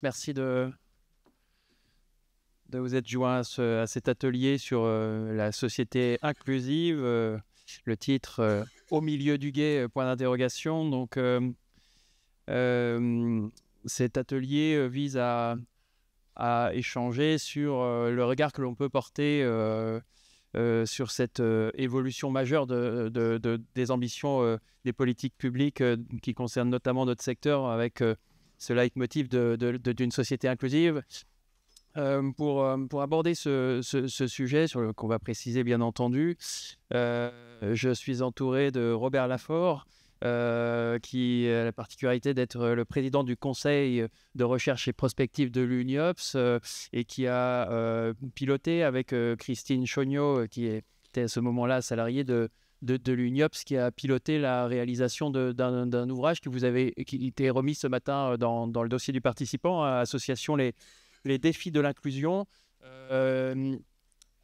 Merci de vous être joint à cet atelier sur la société inclusive. Le titre Au milieu du gué, point d'interrogation. Donc, cet atelier vise à échanger sur le regard que l'on peut porter sur cette évolution majeure des ambitions des politiques publiques qui concernent notamment notre secteur avec ce leitmotiv d'une société inclusive. Pour aborder ce sujet, qu'on va préciser bien entendu, je suis entouré de Robert Lafort, qui a la particularité d'être le président du conseil de recherche et prospective de l'UNIOPS et qui a piloté avec Christine Chognaud, qui était à ce moment-là salariée de l'UNIOPS, qui a piloté la réalisation d'un ouvrage qui était remis ce matin dans le dossier du participant, à l'association les défis de l'inclusion.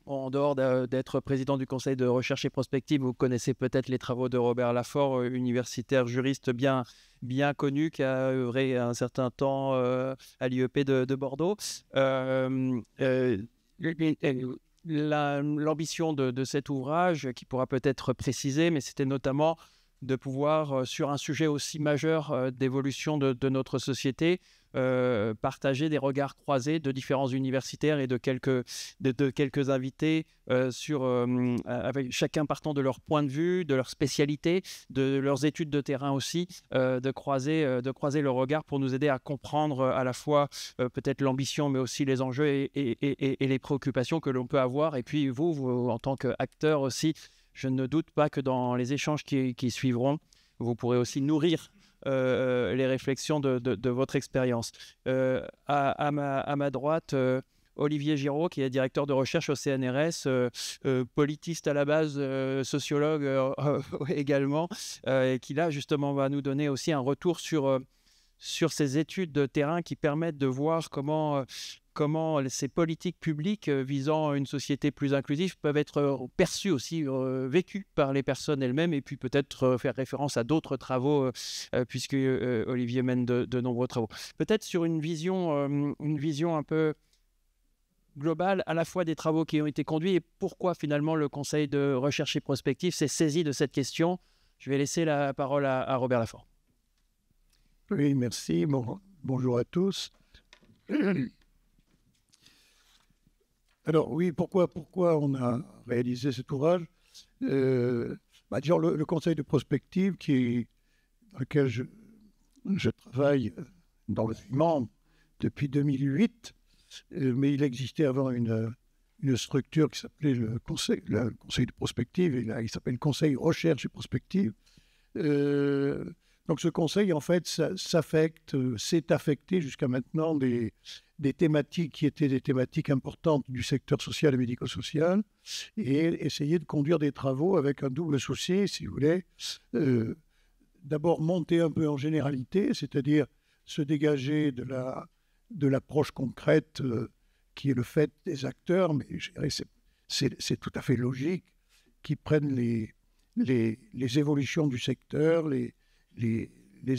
En dehors d'être président du conseil de recherche et prospective, vous connaissez peut-être les travaux de Robert Lafort, universitaire juriste bien connu, qui a œuvré un certain temps à l'IEP de Bordeaux. L'ambition de cet ouvrage, qui pourra peut-être préciser, mais c'était notamment de pouvoir, sur un sujet aussi majeur d'évolution de notre société, partager des regards croisés de différents universitaires et de quelques invités avec chacun partant de leur point de vue, de leur spécialité, de leurs études de terrain aussi, de croiser le regard pour nous aider à comprendre à la fois peut-être l'ambition, mais aussi les enjeux et les préoccupations que l'on peut avoir. Et puis vous en tant qu'acteur aussi, je ne doute pas que dans les échanges qui suivront, vous pourrez aussi nourrir les réflexions de votre expérience. À ma droite, Olivier Giraud, qui est directeur de recherche au CNRS, politiste à la base, sociologue également, et qui là justement va nous donner aussi un retour sur ces études de terrain qui permettent de voir comment ces politiques publiques visant une société plus inclusive peuvent être perçues aussi, vécues par les personnes elles-mêmes, et puis peut-être faire référence à d'autres travaux, puisque Olivier mène de nombreux travaux. Peut-être sur une vision un peu globale, à la fois des travaux qui ont été conduits et pourquoi finalement le Conseil de recherche et prospective s'est saisi de cette question. Je vais laisser la parole à Robert Lafort. Oui, merci. Bonjour à tous. Alors oui, pourquoi on a réalisé cet ouvrage disons, le conseil de prospective dans lequel je travaille dans le membre depuis 2008, mais il existait avant une structure qui s'appelait le conseil de prospective, et là il s'appelle Conseil recherche et prospective. Donc ce conseil, en fait, s'est affecté jusqu'à maintenant des thématiques qui étaient des thématiques importantes du secteur social et médico-social, et essayer de conduire des travaux avec un double souci, si vous voulez. D'abord, monter un peu en généralité, c'est-à-dire se dégager de l'approche concrète qui est le fait des acteurs, mais je dirais c'est tout à fait logique, qui prennent les évolutions du secteur, les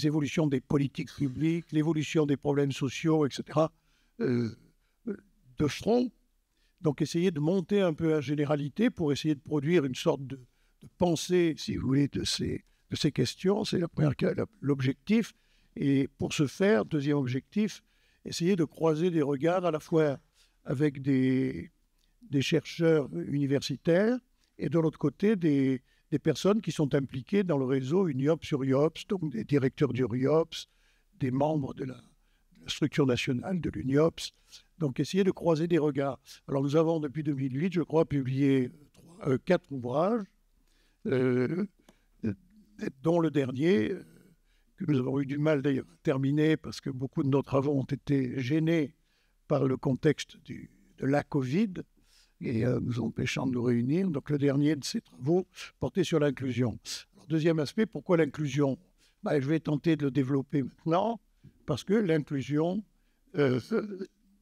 évolutions des politiques publiques, l'évolution des problèmes sociaux, etc., de front. Donc essayer de monter un peu à généralité pour essayer de produire une sorte de pensée, si vous voulez, de ces questions. C'est l'objectif. Et pour ce faire, deuxième objectif, essayer de croiser des regards à la fois avec des chercheurs universitaires et de l'autre côté des personnes qui sont impliquées dans le réseau UNIOPS-URIOPS, donc des directeurs du URIOPS, des membres de la structure nationale de l'UNIOPS. Donc essayer de croiser des regards. Alors nous avons depuis 2008, je crois, publié 4 ouvrages, dont le dernier, que nous avons eu du mal d'ailleurs à terminer parce que beaucoup de nos travaux ont été gênés par le contexte de la Covid, et nous empêchant de nous réunir. Donc le dernier de ces travaux portait sur l'inclusion. Alors, deuxième aspect, pourquoi l'inclusion ? Je vais tenter de le développer maintenant, parce que l'inclusion,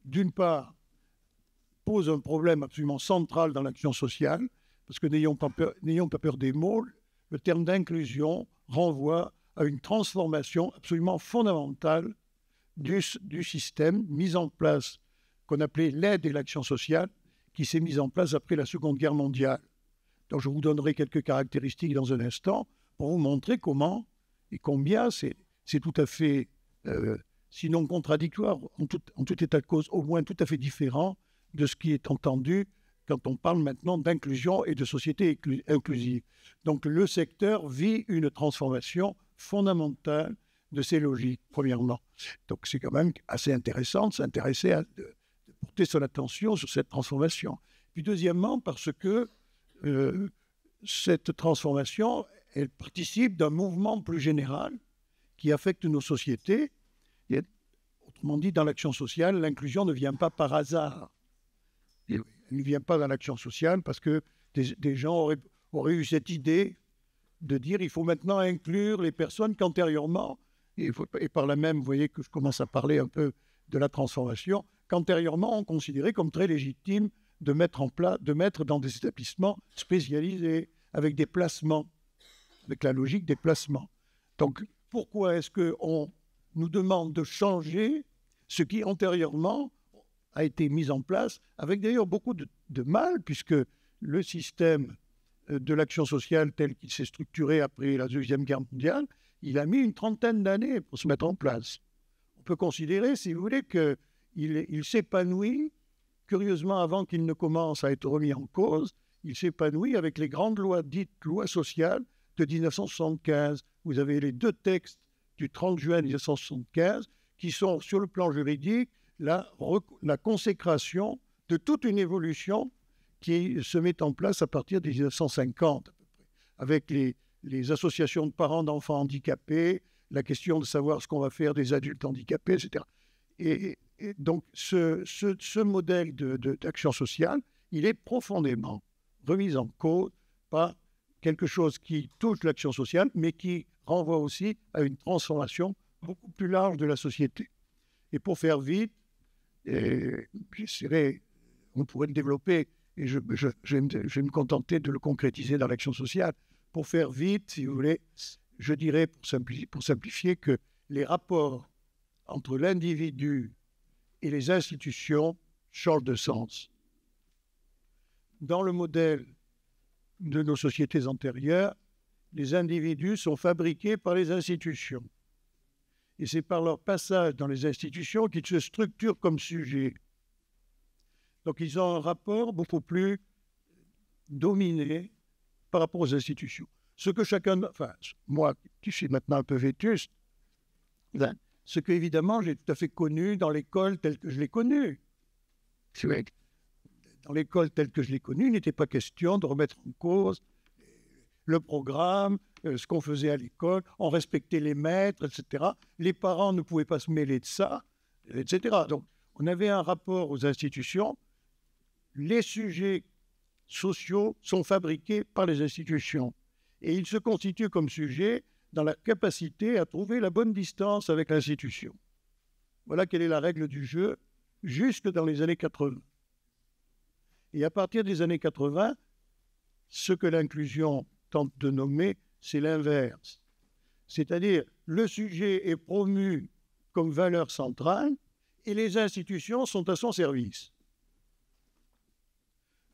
d'une part, pose un problème absolument central dans l'action sociale, parce que n'ayons pas peur des mots, le terme d'inclusion renvoie à une transformation absolument fondamentale du système mis en place, qu'on appelait l'aide et l'action sociale, qui s'est mise en place après la Seconde Guerre mondiale. Donc je vous donnerai quelques caractéristiques dans un instant pour vous montrer comment et combien c'est tout à fait, sinon contradictoire, en tout état de cause, au moins tout à fait différent de ce qui est entendu quand on parle maintenant d'inclusion et de société inclusive. Donc le secteur vit une transformation fondamentale de ses logiques, premièrement. Donc c'est quand même assez intéressant de s'intéresser de porter son attention sur cette transformation. Puis deuxièmement, parce que cette transformation, elle participe d'un mouvement plus général qui affecte nos sociétés. Et, autrement dit, dans l'action sociale, l'inclusion ne vient pas par hasard. Elle ne vient pas dans l'action sociale parce que des gens auraient eu cette idée de dire il faut maintenant inclure les personnes qu'antérieurement, et par là même, vous voyez que je commence à parler un peu de la transformation, qu'antérieurement on considérait comme très légitime de mettre dans des établissements spécialisés, avec des placements, avec la logique des placements. Donc, pourquoi est-ce qu'on nous demande de changer ce qui antérieurement a été mis en place, avec d'ailleurs beaucoup de mal, puisque le système de l'action sociale tel qu'il s'est structuré après la Deuxième Guerre mondiale, il a mis une trentaine d'années pour se mettre en place. On peut considérer, si vous voulez, qu'il s'épanouit, curieusement, avant qu'il ne commence à être remis en cause, il s'épanouit avec les grandes lois dites lois sociales de 1975. Vous avez les deux textes du 30 juin 1975 qui sont, sur le plan juridique, la consécration de toute une évolution qui se met en place à partir de 1950, à peu près, avec les associations de parents d'enfants handicapés, la question de savoir ce qu'on va faire des adultes handicapés, etc. Et donc, ce modèle d'action sociale, il est profondément remis en cause par quelque chose qui touche l'action sociale, mais qui renvoie aussi à une transformation beaucoup plus large de la société. Et pour faire vite, on pourrait le développer, et je vais me contenter de le concrétiser dans l'action sociale. Pour faire vite, si vous voulez, je dirais, pour simplifier, que les rapports entre l'individu et les institutions changent de sens. Dans le modèle de nos sociétés antérieures, les individus sont fabriqués par les institutions. Et c'est par leur passage dans les institutions qu'ils se structurent comme sujets. Donc ils ont un rapport beaucoup plus dominé par rapport aux institutions. Ce que chacun, enfin, moi qui suis maintenant un peu vétuste, ce que évidemment j'ai tout à fait connu dans l'école telle que je l'ai connue. Dans l'école telle que je l'ai connue, il n'était pas question de remettre en cause le programme, ce qu'on faisait à l'école, on respectait les maîtres, etc. Les parents ne pouvaient pas se mêler de ça, etc. Donc, on avait un rapport aux institutions. Les sujets sociaux sont fabriqués par les institutions. Et ils se constituent comme sujets dans la capacité à trouver la bonne distance avec l'institution. Voilà quelle est la règle du jeu, jusque dans les années 80. Et à partir des années 80, ce que l'inclusion tente de nommer, c'est l'inverse. C'est-à-dire, le sujet est promu comme valeur centrale et les institutions sont à son service.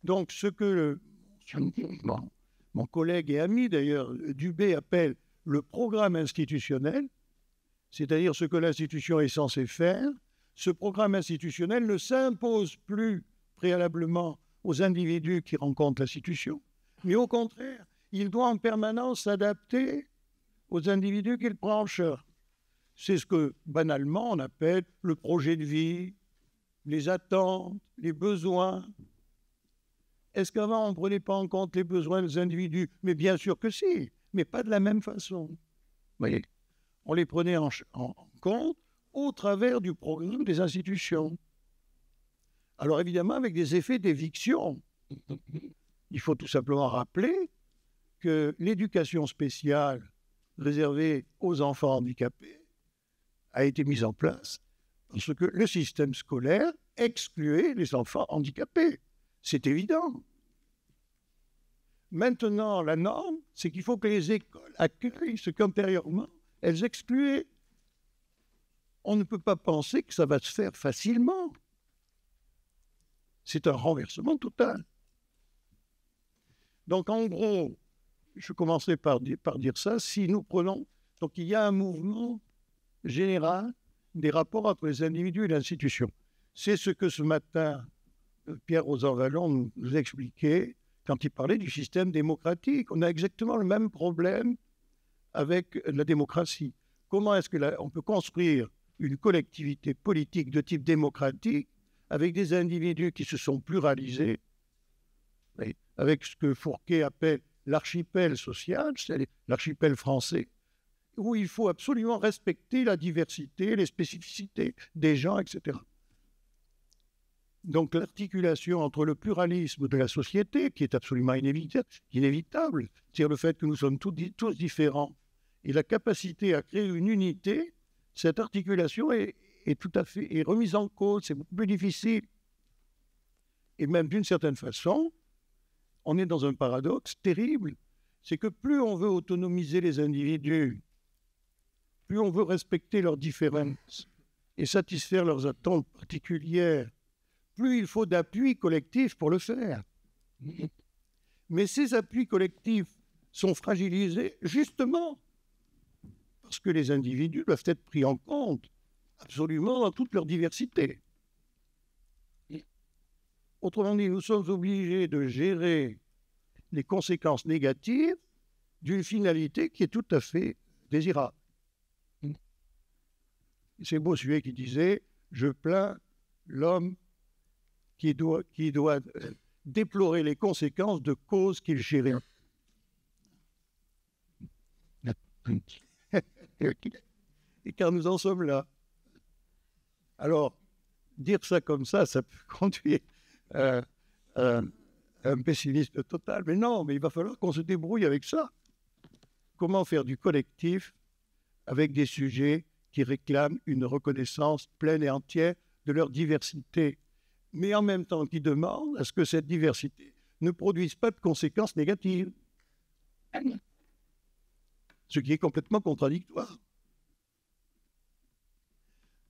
Donc, ce que mon collègue et ami, d'ailleurs, Dubé, appelle le programme institutionnel, c'est-à-dire ce que l'institution est censée faire, ce programme institutionnel ne s'impose plus préalablement aux individus qui rencontrent l'institution, mais au contraire, il doit en permanence s'adapter aux individus qu'il prend en charge. C'est ce que, banalement, on appelle le projet de vie, les attentes, les besoins. Est-ce qu'avant, on ne prenait pas en compte les besoins des individus? Mais bien sûr que si, mais pas de la même façon. Vous voyez, on les prenait en compte au travers du programme des institutions. Alors évidemment, avec des effets d'éviction. Il faut tout simplement rappeler que l'éducation spéciale réservée aux enfants handicapés a été mise en place parce que le système scolaire excluait les enfants handicapés. C'est évident. Maintenant, la norme, c'est qu'il faut que les écoles accueillent ce qu'antérieurement, elles excluaient. on ne peut pas penser que ça va se faire facilement. C'est un renversement total. Donc, en gros, je commençais par dire ça, si nous prenons... Donc, il y a un mouvement général des rapports entre les individus et l'institution. C'est ce que ce matin, Pierre Rosanvallon nous expliquait quand il parlait du système démocratique. On a exactement le même problème avec la démocratie. Comment est-ce qu'on peut construire une collectivité politique de type démocratique avec des individus qui se sont pluralisés, avec ce que Fourquet appelle l'archipel social, c'est-à-dire l'archipel français, où il faut absolument respecter la diversité, les spécificités des gens, etc. Donc l'articulation entre le pluralisme de la société, qui est absolument inévitable, c'est-à-dire le fait que nous sommes tous différents, et la capacité à créer une unité, cette articulation est tout à fait remise en cause, c'est beaucoup plus difficile. Et même d'une certaine façon, on est dans un paradoxe terrible, c'est que plus on veut autonomiser les individus, plus on veut respecter leurs différences et satisfaire leurs attentes particulières, plus il faut d'appuis collectifs pour le faire. Mais ces appuis collectifs sont fragilisés justement parce que les individus doivent être pris en compte absolument dans toute leur diversité. Autrement dit, nous sommes obligés de gérer les conséquences négatives d'une finalité qui est tout à fait désirable. C'est Bossuet qui disait « Je plains l'homme qui doit déplorer les conséquences de causes qu'il chérit. » Et car nous en sommes là. Alors, dire ça comme ça peut conduire à un pessimisme total. Mais non, mais il va falloir qu'on se débrouille avec ça. Comment faire du collectif avec des sujets qui réclament une reconnaissance pleine et entière de leur diversité, mais en même temps qui demandent à ce que cette diversité ne produise pas de conséquences négatives. Ce qui est complètement contradictoire.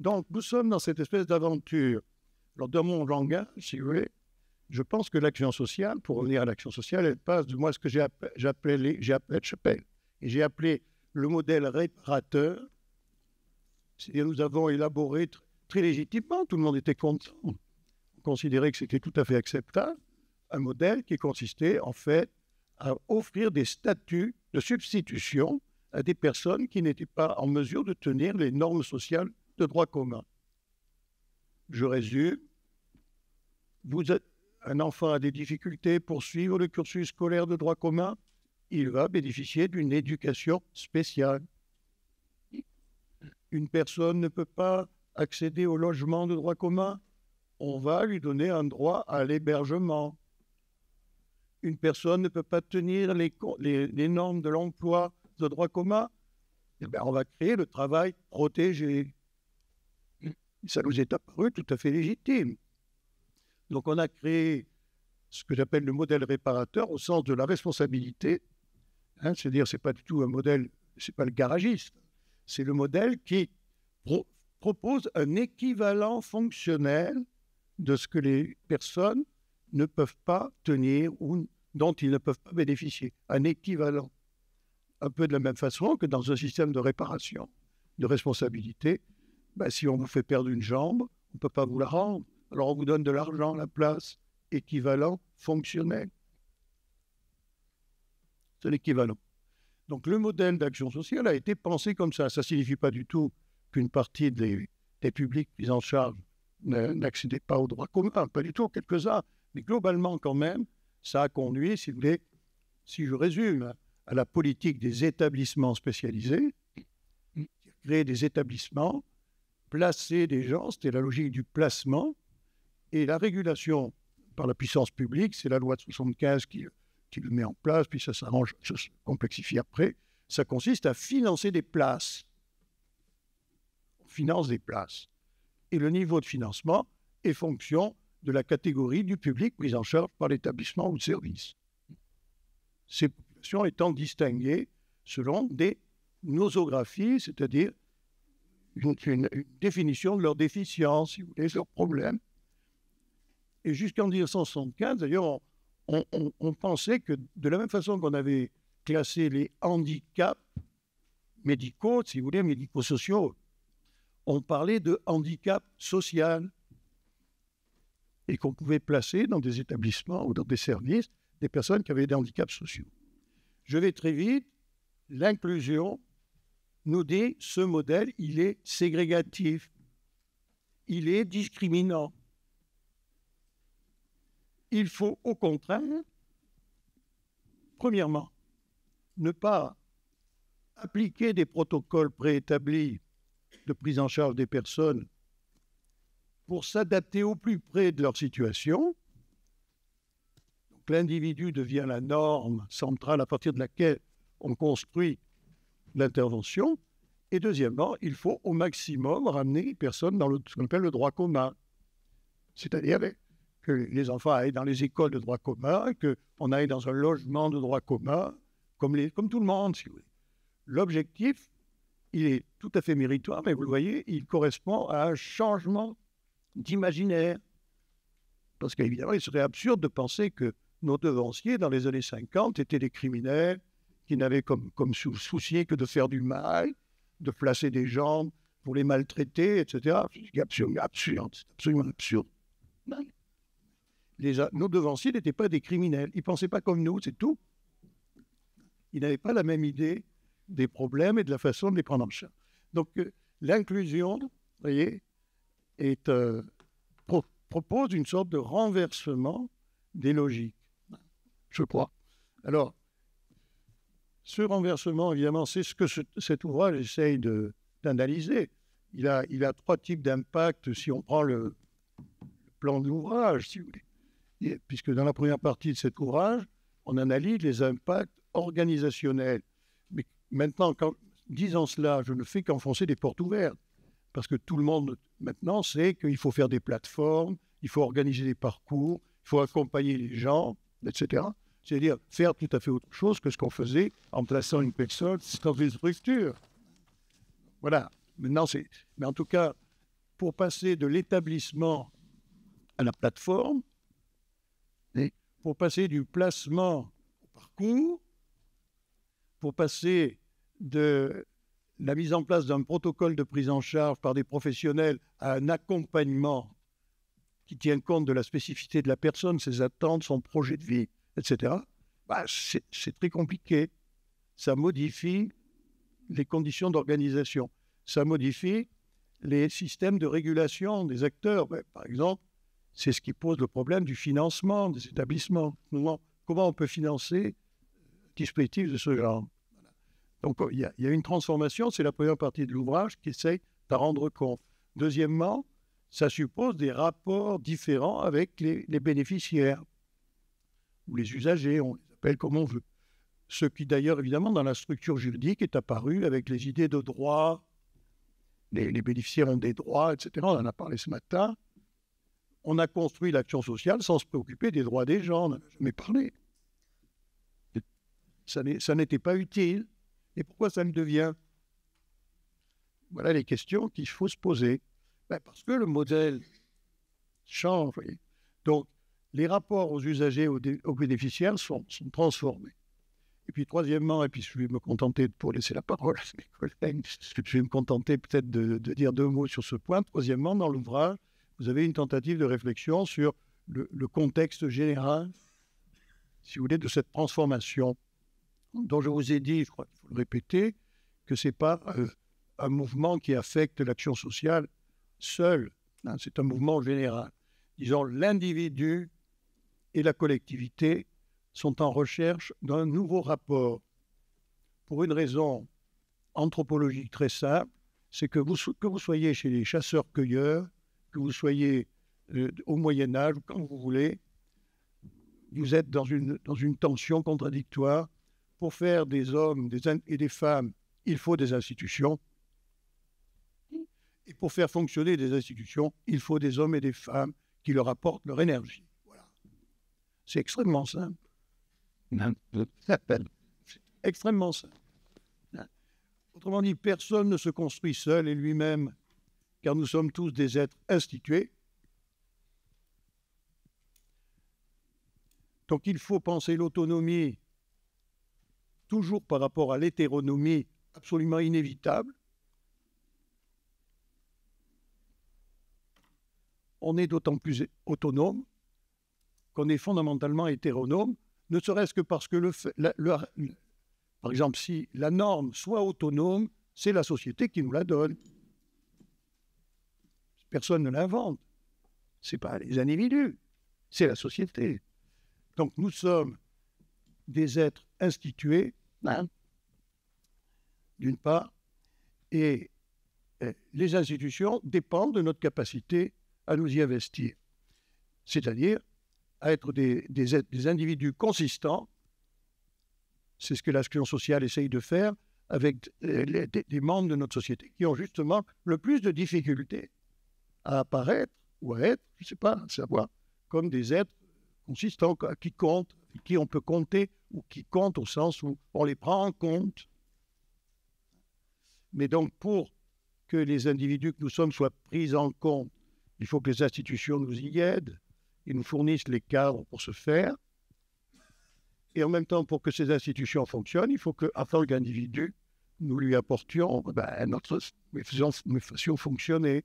Donc, nous sommes dans cette espèce d'aventure. Alors, dans mon langage, si vous voulez, je pense que l'action sociale, pour revenir à l'action sociale, elle passe de moi ce que j'ai appelé le modèle réparateur. C'est-à-dire, nous avons élaboré très légitimement, tout le monde était content, on considérait que c'était tout à fait acceptable, un modèle qui consistait en fait à offrir des statuts de substitution à des personnes qui n'étaient pas en mesure de tenir les normes sociales de droit commun. Je résume. Un enfant a des difficultés pour suivre le cursus scolaire de droit commun, il va bénéficier d'une éducation spéciale. Une personne ne peut pas accéder au logement de droit commun, on va lui donner un droit à l'hébergement. Une personne ne peut pas tenir les normes de l'emploi de droit commun, eh bien, on va créer le travail protégé. Ça nous est apparu tout à fait légitime. Donc on a créé ce que j'appelle le modèle réparateur au sens de la responsabilité. C'est-à-dire, c'est pas du tout un modèle, c'est pas le garagiste. C'est le modèle qui propose un équivalent fonctionnel de ce que les personnes ne peuvent pas tenir ou dont ils ne peuvent pas bénéficier. Un équivalent. Un peu de la même façon que dans un système de réparation, de responsabilité, si on vous fait perdre une jambe, on ne peut pas vous la rendre. Alors on vous donne de l'argent à la place, équivalent fonctionnel. C'est l'équivalent. Donc le modèle d'action sociale a été pensé comme ça. Ça ne signifie pas du tout qu'une partie des publics pris en charge n'accédaient pas au droit commun, pas du tout, quelques-uns. Mais globalement quand même, ça a conduit, si vous voulez, si je résume, à la politique des établissements spécialisés, créer des établissements, placer des gens, c'était la logique du placement, et la régulation par la puissance publique, c'est la loi de 75 qui le met en place, puis ça s'arrange, ça se complexifie après, ça consiste à financer des places. On finance des places. Et le niveau de financement est fonction de la catégorie du public pris en charge par l'établissement ou le service. Ces populations étant distinguées selon des nosographies, c'est-à-dire une définition de leurs déficiences, si vous voulez, leurs problèmes. Et jusqu'en 1975, d'ailleurs, on pensait que de la même façon qu'on avait classé les handicaps médicaux, si vous voulez, médico-sociaux, on parlait de handicap social et qu'on pouvait placer dans des établissements ou dans des services des personnes qui avaient des handicaps sociaux. Je vais très vite. L'inclusion nous dit ce modèle, il est ségrégatif, il est discriminant. Il faut au contraire, premièrement, ne pas appliquer des protocoles préétablis de prise en charge des personnes pour s'adapter au plus près de leur situation. Donc, l'individu devient la norme centrale à partir de laquelle on construit l'intervention. Et deuxièmement, il faut au maximum ramener les personnes dans ce qu'on appelle le droit commun. C'est-à-dire que les enfants aillent dans les écoles de droit commun, qu'on aille dans un logement de droit commun, comme tout le monde, si vous voulez. L'objectif, il est tout à fait méritoire, mais vous le voyez, il correspond à un changement d'imaginaire. Parce qu'évidemment, il serait absurde de penser que nos devanciers, dans les années 50, étaient des criminels qui n'avaient comme souci que de faire du mal, de placer des gens pour les maltraiter, etc. C'est absolument absurde. C'est absolument absurde. Nos devanciers n'étaient pas des criminels. Ils ne pensaient pas comme nous, c'est tout. Ils n'avaient pas la même idée des problèmes et de la façon de les prendre en charge. Donc, l'inclusion, vous voyez, propose une sorte de renversement des logiques, je crois. Alors, ce renversement, évidemment, c'est ce que cet ouvrage essaye d'analyser. Il a trois types d'impact si on prend le plan de l'ouvrage, si vous voulez. Puisque dans la première partie de cet ouvrage, on analyse les impacts organisationnels. Mais maintenant, disant cela, je ne fais qu'enfoncer des portes ouvertes. Parce que tout le monde, maintenant, sait qu'il faut faire des plateformes, il faut organiser des parcours, il faut accompagner les gens, etc. C'est-à-dire faire tout à fait autre chose que ce qu'on faisait en plaçant une personne dans une structure. Voilà. Maintenant, mais en tout cas, pour passer de l'établissement à la plateforme, pour passer du placement au parcours, pour passer de la mise en place d'un protocole de prise en charge par des professionnels à un accompagnement qui tient compte de la spécificité de la personne, ses attentes, son projet de vie, etc., c'est très compliqué. Ça modifie les conditions d'organisation. Ça modifie les systèmes de régulation des acteurs. Par exemple, c'est ce qui pose le problème du financement des établissements. Comment on peut financer un dispositif de ce genre? Donc, il y a une transformation, c'est la première partie de l'ouvrage qui essaye d'en rendre compte. Deuxièmement, ça suppose des rapports différents avec les bénéficiaires ou les usagers, on les appelle comme on veut. Ce qui d'ailleurs, évidemment, dans la structure juridique est apparu avec les idées de droit. Les bénéficiaires ont des droits, etc. On en a parlé ce matin. On a construit l'action sociale sans se préoccuper des droits des gens, on n'en a jamais parlé. Ça n'était pas utile. Et pourquoi ça le devient? Voilà les questions qu'il faut se poser. Parce que le modèle change. Voyez. Donc, les rapports aux usagers, aux bénéficiaires sont transformés. Et puis, troisièmement, et puis je vais me contenter, pour laisser la parole à mes collègues, je vais me contenter peut-être de dire deux mots sur ce point. Troisièmement, dans l'ouvrage, vous avez une tentative de réflexion sur le contexte général, si vous voulez, de cette transformation dont je vous ai dit, je crois qu'il faut le répéter, que ce n'est pas un mouvement qui affecte l'action sociale seul, hein, c'est un mouvement général. Disons, l'individu et la collectivité sont en recherche d'un nouveau rapport. Pour une raison anthropologique très simple, c'est que vous soyez chez les chasseurs-cueilleurs, que vous soyez au Moyen-Âge, ou quand vous voulez, vous êtes dans une tension contradictoire. Pour faire des hommes et des femmes, il faut des institutions. Et pour faire fonctionner des institutions, il faut des hommes et des femmes qui leur apportent leur énergie. Voilà. C'est extrêmement simple. C'est extrêmement simple. Autrement dit, personne ne se construit seul et lui-même, car nous sommes tous des êtres institués. Donc il faut penser l'autonomie toujours par rapport à l'hétéronomie absolument inévitable. On est d'autant plus autonome qu'on est fondamentalement hétéronome, ne serait-ce que parce que par exemple, si la norme soit autonome, c'est la société qui nous la donne. Personne ne l'invente. Ce n'est pas les individus, c'est la société. Donc nous sommes des êtres institués, d'une part, et les institutions dépendent de notre capacité à nous y investir. C'est-à-dire à être des individus consistants. C'est ce que l'action sociale essaye de faire avec des membres de notre société qui ont justement le plus de difficultés à apparaître ou à être, je ne sais pas, à savoir, comme des êtres consistants, qui comptent, qui on peut compter, ou qui comptent au sens où on les prend en compte. Mais donc, pour que les individus que nous sommes soient pris en compte, il faut que les institutions nous y aident et nous fournissent les cadres pour ce faire. Et en même temps, pour que ces institutions fonctionnent, il faut qu'en tant qu'individu, nous lui apportions, nous fassions fonctionner.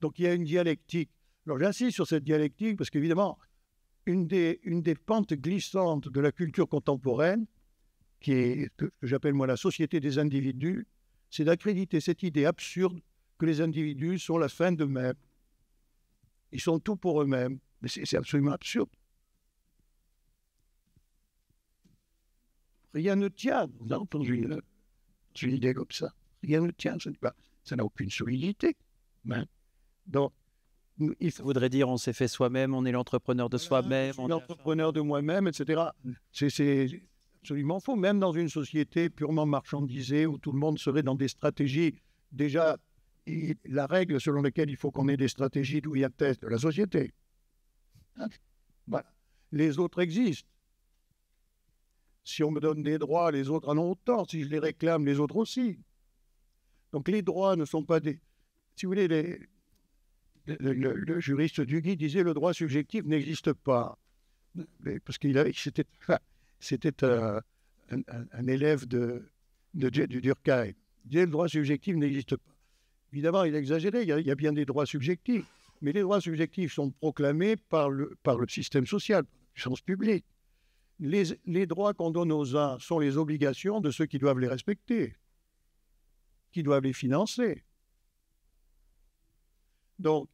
Donc il y a une dialectique. Alors j'insiste sur cette dialectique parce qu'évidemment, une des pentes glissantes de la culture contemporaine, que j'appelle moi la société des individus, c'est d'accréditer cette idée absurde que les individus sont la fin d'eux-mêmes. Ils sont tout pour eux-mêmes. Mais c'est absolument absurde. Rien ne tient dans une idée comme ça. Rien ne tient. Ça n'a aucune solidité. Donc, ça voudrait dire on s'est fait soi-même, on est l'entrepreneur de soi-même. On est l'entrepreneur de moi-même, etc. C'est absolument faux. Même dans une société purement marchandisée où tout le monde serait dans des stratégies, déjà, la règle selon laquelle il faut qu'on ait des stratégies d'où il y a test de la société. Voilà. Les autres existent. Si on me donne des droits, les autres en ont autant. Si je les réclame, les autres aussi. Donc les droits ne sont pas des... Si vous voulez, le juriste Duguy disait le droit subjectif n'existe pas. Parce qu'il c'était un élève du Durkheim. Il disait le droit subjectif n'existe pas. Évidemment, il exagérait, il y a bien des droits subjectifs. Mais les droits subjectifs sont proclamés par le système social, par la puissance publique. Les droits qu'on donne aux uns sont les obligations de ceux qui doivent les respecter, qui doivent les financer. Donc,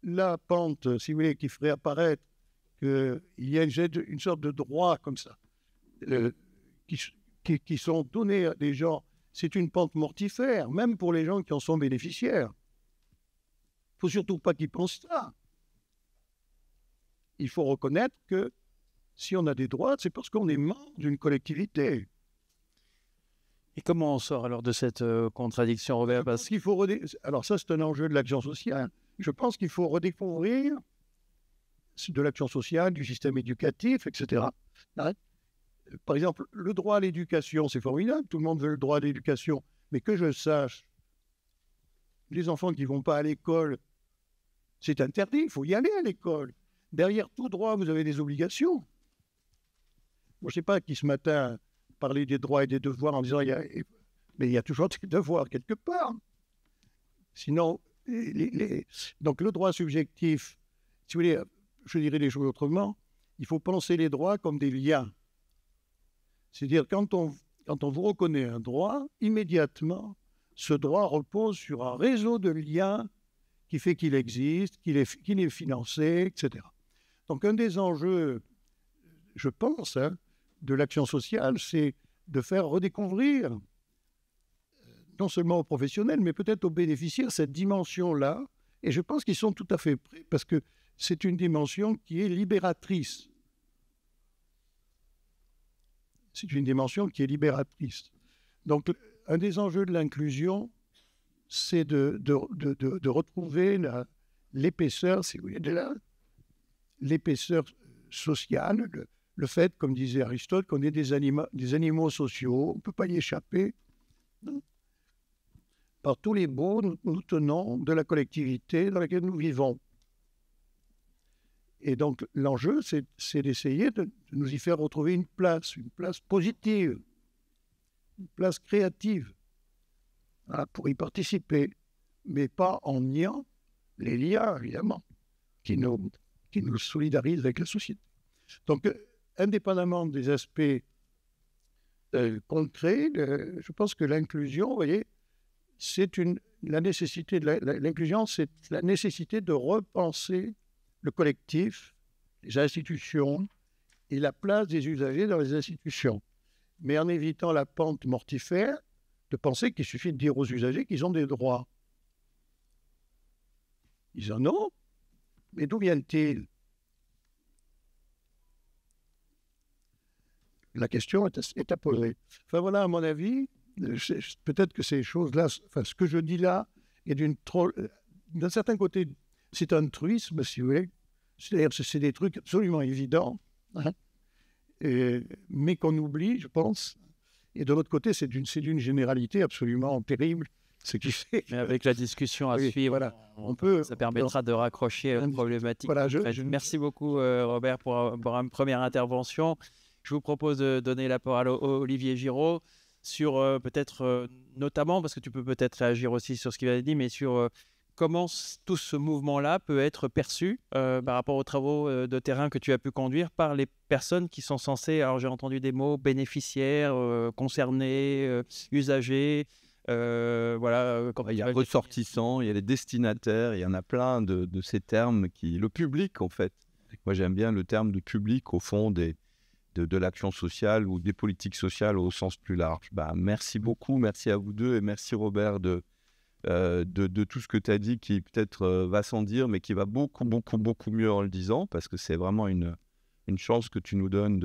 la pente, si vous voulez, qui ferait apparaître qu'il y a une sorte de droits comme ça, qui sont donnés à des gens, c'est une pente mortifère, même pour les gens qui en sont bénéficiaires. Il ne faut surtout pas qu'ils pensent ça. Il faut reconnaître que si on a des droits, c'est parce qu'on est membre d'une collectivité. Et comment on sort alors de cette contradiction, Robert? Alors ça, c'est un enjeu de l'action sociale. Je pense qu'il faut redécouvrir de l'action sociale, du système éducatif, etc. Par exemple, le droit à l'éducation, c'est formidable. Tout le monde veut le droit à l'éducation. Mais que je sache, les enfants qui ne vont pas à l'école, c'est interdit. Il faut y aller à l'école. Derrière tout droit, vous avez des obligations. Moi, je ne sais pas qui ce matin parlait des droits et des devoirs en disant mais il y a toujours des devoirs quelque part. Sinon, donc le droit subjectif, si vous voulez, je dirais les choses autrement, il faut penser les droits comme des liens. C'est-à-dire, quand on vous reconnaît un droit, immédiatement, ce droit repose sur un réseau de liens qui fait qu'il existe, qu'il est financé, etc. Donc, un des enjeux, je pense, de l'action sociale, c'est de faire redécouvrir, non seulement aux professionnels, mais peut-être aux bénéficiaires, cette dimension-là. Et je pense qu'ils sont tout à fait prêts, parce que c'est une dimension qui est libératrice. C'est une dimension qui est libératrice. Donc, un des enjeux de l'inclusion, c'est de retrouver l'épaisseur, si vous voulez, l'épaisseur sociale, le fait, comme disait Aristote, qu'on est des animaux sociaux, on ne peut pas y échapper. par tous les bouts nous tenons de la collectivité dans laquelle nous vivons. Et donc, l'enjeu, c'est d'essayer de nous y faire retrouver une place positive, une place créative, hein, pour y participer, mais pas en niant les liens, évidemment, qui nous solidarisent avec la société. Donc, indépendamment des aspects concrets, je pense que l'inclusion, vous voyez, la nécessité de l'inclusion, c'est la nécessité de repenser le collectif, les institutions et la place des usagers dans les institutions, mais en évitant la pente mortifère de penser qu'il suffit de dire aux usagers qu'ils ont des droits. Ils en ont, mais d'où viennent-ils? La question est à poser. Enfin voilà, à mon avis, peut-être que ces choses-là, enfin ce que je dis là, est d'un certain côté, c'est un truisme, si vous voulez. C'est-à-dire que c'est des trucs absolument évidents, hein, mais qu'on oublie, je pense. Et de l'autre côté, c'est d'une généralité absolument terrible. Ce qui fait Mais avec la discussion à suivre, voilà, ça permettra de raccrocher une problématique. Voilà, Merci beaucoup, Robert, pour une première intervention. Je vous propose de donner la parole à Olivier Giraud sur peut-être, notamment, parce que tu peux peut-être réagir aussi sur ce qu'il a dit, mais sur comment tout ce mouvement-là peut être perçu par rapport aux travaux de terrain que tu as pu conduire par les personnes qui sont censées, alors j'ai entendu des mots, bénéficiaires, concernés, usagers. Voilà, il y a ressortissants, il y a les destinataires, il y en a plein de ces termes le public en fait. Moi j'aime bien le terme de public au fond de l'action sociale ou des politiques sociales au sens plus large. Merci beaucoup, merci à vous deux et merci Robert de tout ce que tu as dit qui peut-être va sans dire mais qui va beaucoup mieux en le disant parce que c'est vraiment une chance que tu nous donnes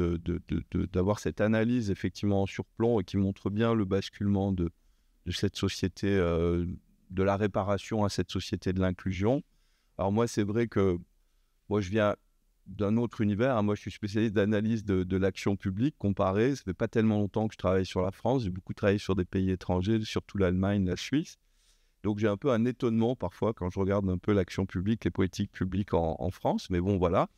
d'avoir cette analyse effectivement en surplomb et qui montre bien le basculement de cette société de la réparation à cette société de l'inclusion. Alors moi, c'est vrai que moi, je viens d'un autre univers. Hein. Moi, je suis spécialiste d'analyse de l'action publique comparée. Ça fait pas tellement longtemps que je travaille sur la France. J'ai beaucoup travaillé sur des pays étrangers, surtout l'Allemagne, la Suisse. Donc, j'ai un peu un étonnement parfois quand je regarde un peu l'action publique, les politiques publiques en France. Mais bon, voilà.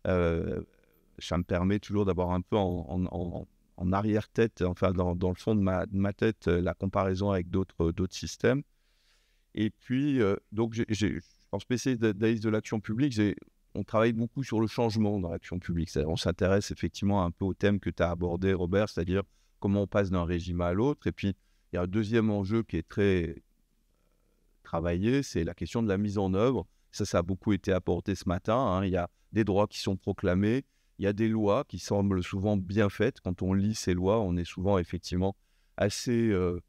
Ça me permet toujours d'avoir un peu en arrière-tête, enfin dans le fond de ma tête, la comparaison avec d'autres systèmes. Et puis, donc, en spécialiste d'analyse de l'action publique, on travaille beaucoup sur le changement dans l'action publique. On s'intéresse effectivement un peu au thème que tu as abordé, Robert, c'est-à-dire comment on passe d'un régime à l'autre. Et puis, il y a un deuxième enjeu qui est très travaillé, c'est la question de la mise en œuvre. Ça a beaucoup été apporté ce matin. Hein. Il y a des droits qui sont proclamés. Il y a des lois qui semblent souvent bien faites. Quand on lit ces lois, on est souvent effectivement assez, je ne sais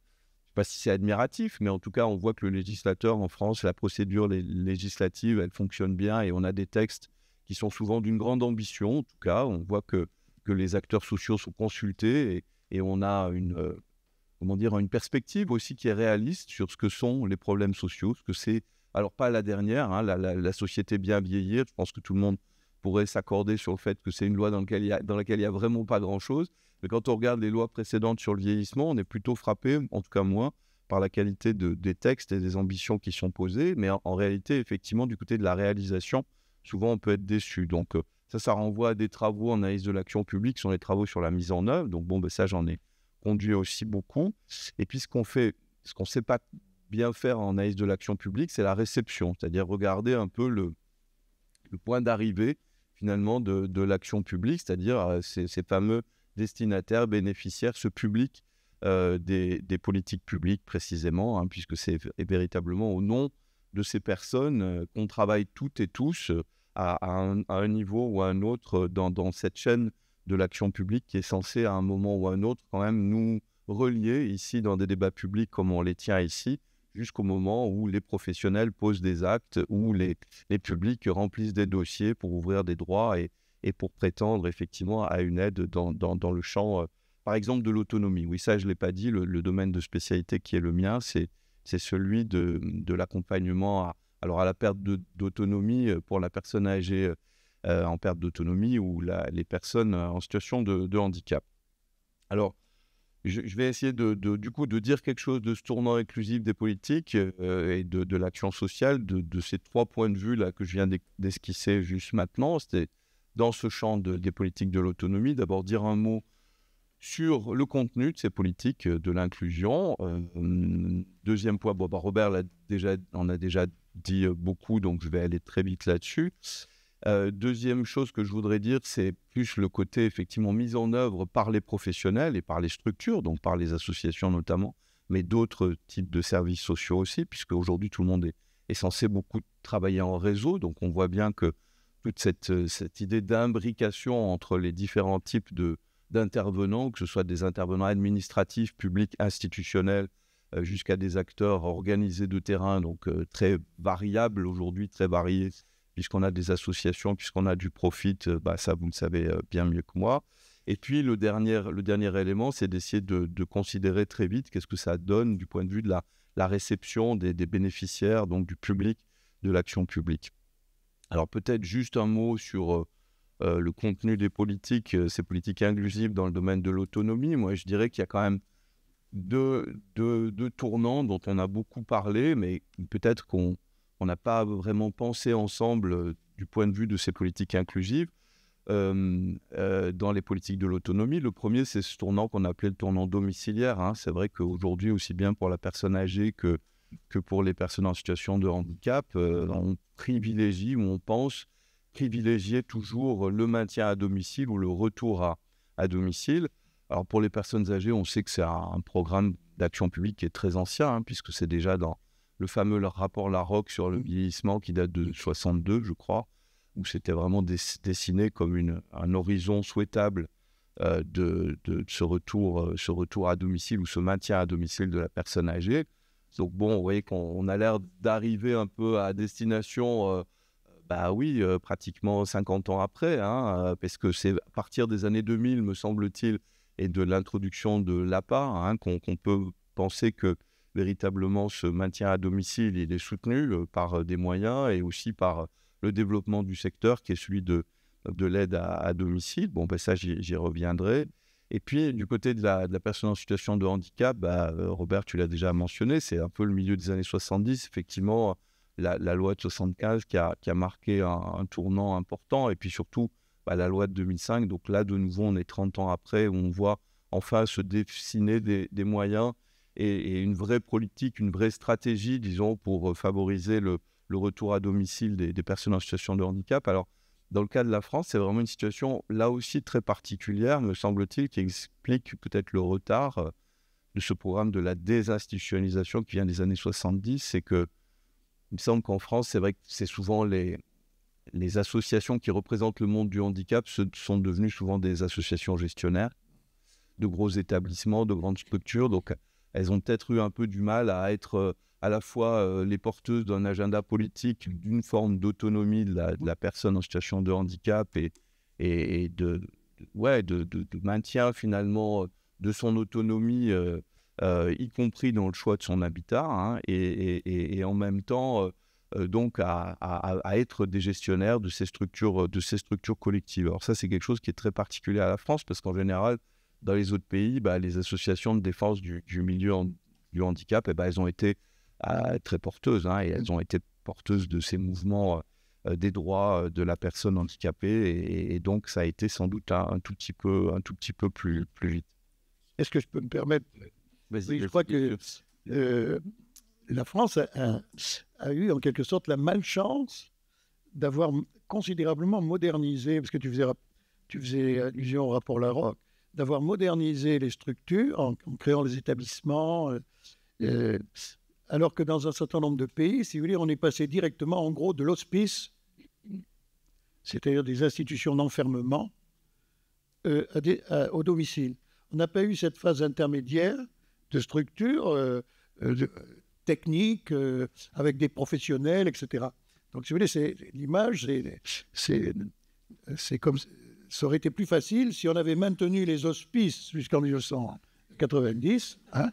pas si c'est admiratif, mais en tout cas, on voit que le législateur en France, la procédure législative, elle fonctionne bien et on a des textes qui sont souvent d'une grande ambition. En tout cas, on voit que les acteurs sociaux sont consultés et on a une perspective aussi qui est réaliste sur ce que sont les problèmes sociaux, ce que c'est. Alors, pas la dernière, hein, la société bien vieillir, je pense que tout le monde pourrait s'accorder sur le fait que c'est une loi dans laquelle il n'y a vraiment pas grand-chose. Mais quand on regarde les lois précédentes sur le vieillissement, on est plutôt frappé, en tout cas moi, par la qualité des textes et des ambitions qui sont posées. Mais en réalité, effectivement, du côté de la réalisation, souvent on peut être déçu. Donc ça renvoie à des travaux en analyse de l'action publique, qui sont les travaux sur la mise en œuvre. Donc ça, j'en ai conduit aussi beaucoup. Et puis ce qu'on ne sait pas bien faire en analyse de l'action publique, c'est la réception, c'est-à-dire regarder un peu le point d'arrivée finalement de l'action publique, c'est-à-dire ces fameux destinataires, bénéficiaires, ce public des politiques publiques précisément, hein, puisque c'est véritablement au nom de ces personnes qu'on travaille toutes et tous à un niveau ou à un autre dans cette chaîne de l'action publique qui est censée à un moment ou à un autre quand même nous relier ici dans des débats publics comme on les tient ici, jusqu'au moment où les professionnels posent des actes, où les publics remplissent des dossiers pour ouvrir des droits et pour prétendre effectivement à une aide dans le champ, par exemple, de l'autonomie. Oui, ça, je ne l'ai pas dit, le domaine de spécialité qui est le mien, c'est celui de l'accompagnement à la perte d'autonomie pour la personne âgée en perte d'autonomie ou les personnes en situation de handicap. Alors, je vais essayer du coup de dire quelque chose de ce tournant inclusif des politiques et de l'action sociale, de ces 3 points de vue là que je viens d'esquisser juste maintenant. C'était dans ce champ des politiques de l'autonomie. D'abord dire un mot sur le contenu de ces politiques de l'inclusion. Deuxième point, Robert en a déjà dit beaucoup, donc je vais aller très vite là-dessus. Deuxième chose que je voudrais dire, c'est plus le côté effectivement mis en œuvre par les professionnels et par les structures, donc par les associations notamment, mais d'autres types de services sociaux aussi, puisque aujourd'hui tout le monde est censé beaucoup travailler en réseau, donc on voit bien que toute cette idée d'imbrication entre les différents types d'intervenants, que ce soit des intervenants administratifs, publics, institutionnels, jusqu'à des acteurs organisés de terrain, donc très variables aujourd'hui, très variés, puisqu'on a des associations, puisqu'on a du profit, ça vous le savez bien mieux que moi. Et puis le dernier élément, c'est d'essayer de considérer très vite qu'est-ce que ça donne du point de vue de la réception des bénéficiaires, donc du public, de l'action publique. Alors peut-être juste un mot sur le contenu des politiques, ces politiques inclusives dans le domaine de l'autonomie. Moi, je dirais qu'il y a quand même deux tournants dont on a beaucoup parlé, mais peut-être qu'on n'a pas vraiment pensé ensemble du point de vue de ces politiques inclusives dans les politiques de l'autonomie. Le premier, c'est ce tournant qu'on appelait le tournant domiciliaire. Hein. C'est vrai qu'aujourd'hui, aussi bien pour la personne âgée que pour les personnes en situation de handicap, on privilégie ou on pense privilégier toujours le maintien à domicile ou le retour à domicile. Alors pour les personnes âgées, on sait que c'est un programme d'action publique qui est très ancien, hein, puisque c'est déjà dans le fameux rapport Larocque sur le vieillissement qui date de 62, je crois, où c'était vraiment dessiné comme un horizon souhaitable de ce retour à domicile ou ce maintien à domicile de la personne âgée. Donc bon, vous voyez qu'on a l'air d'arriver un peu à destination, pratiquement 50 ans après, hein, parce que c'est à partir des années 2000, me semble-t-il, et de l'introduction de l'APA, hein, qu'on peut penser que véritablement ce maintien à domicile, il est soutenu par des moyens et aussi par le développement du secteur qui est celui de l'aide à domicile. Bon, ça, j'y reviendrai. Et puis, du côté de la personne en situation de handicap, Robert, tu l'as déjà mentionné, c'est un peu le milieu des années 70, effectivement, la loi de 75 qui a marqué un tournant important, et puis surtout, la loi de 2005. Donc là, de nouveau, on est 30 ans après, où on voit enfin se dessiner des moyens et une vraie politique, une vraie stratégie, disons, pour favoriser le retour à domicile des personnes en situation de handicap. Alors, dans le cas de la France, c'est vraiment une situation là aussi très particulière, me semble-t-il, qui explique peut-être le retard de ce programme de la désinstitutionnalisation qui vient des années 70. C'est que, il me semble qu'en France, c'est vrai que c'est souvent les associations qui représentent le monde du handicap sont devenues souvent des associations gestionnaires de gros établissements, de grandes structures. Donc, elles ont peut-être eu un peu du mal à être à la fois les porteuses d'un agenda politique, d'une forme d'autonomie de la personne en situation de handicap et de maintien finalement de son autonomie, y compris dans le choix de son habitat, hein, et en même temps donc à être des gestionnaires de ces structures collectives. Alors ça, c'est quelque chose qui est très particulier à la France, parce qu'en général, dans les autres pays, les associations de défense du milieu du handicap, elles ont été très porteuses, hein, et elles ont été porteuses de ces mouvements des droits de la personne handicapée, et donc ça a été sans doute un tout petit peu plus vite. Est-ce que je peux me permettre? Vas-y, oui, je crois que la France a eu en quelque sorte la malchance d'avoir considérablement modernisé, parce que tu faisais allusion au rapport Larocque, d'avoir modernisé les structures en créant les établissements, alors que dans un certain nombre de pays, si vous voulez, on est passé directement en gros de l'hospice, c'est-à-dire des institutions d'enfermement, au domicile. On n'a pas eu cette phase intermédiaire de structure technique, avec des professionnels, etc. Donc, si vous voulez, l'image, c'est comme... Ça aurait été plus facile si on avait maintenu les hospices jusqu'en 1990, hein,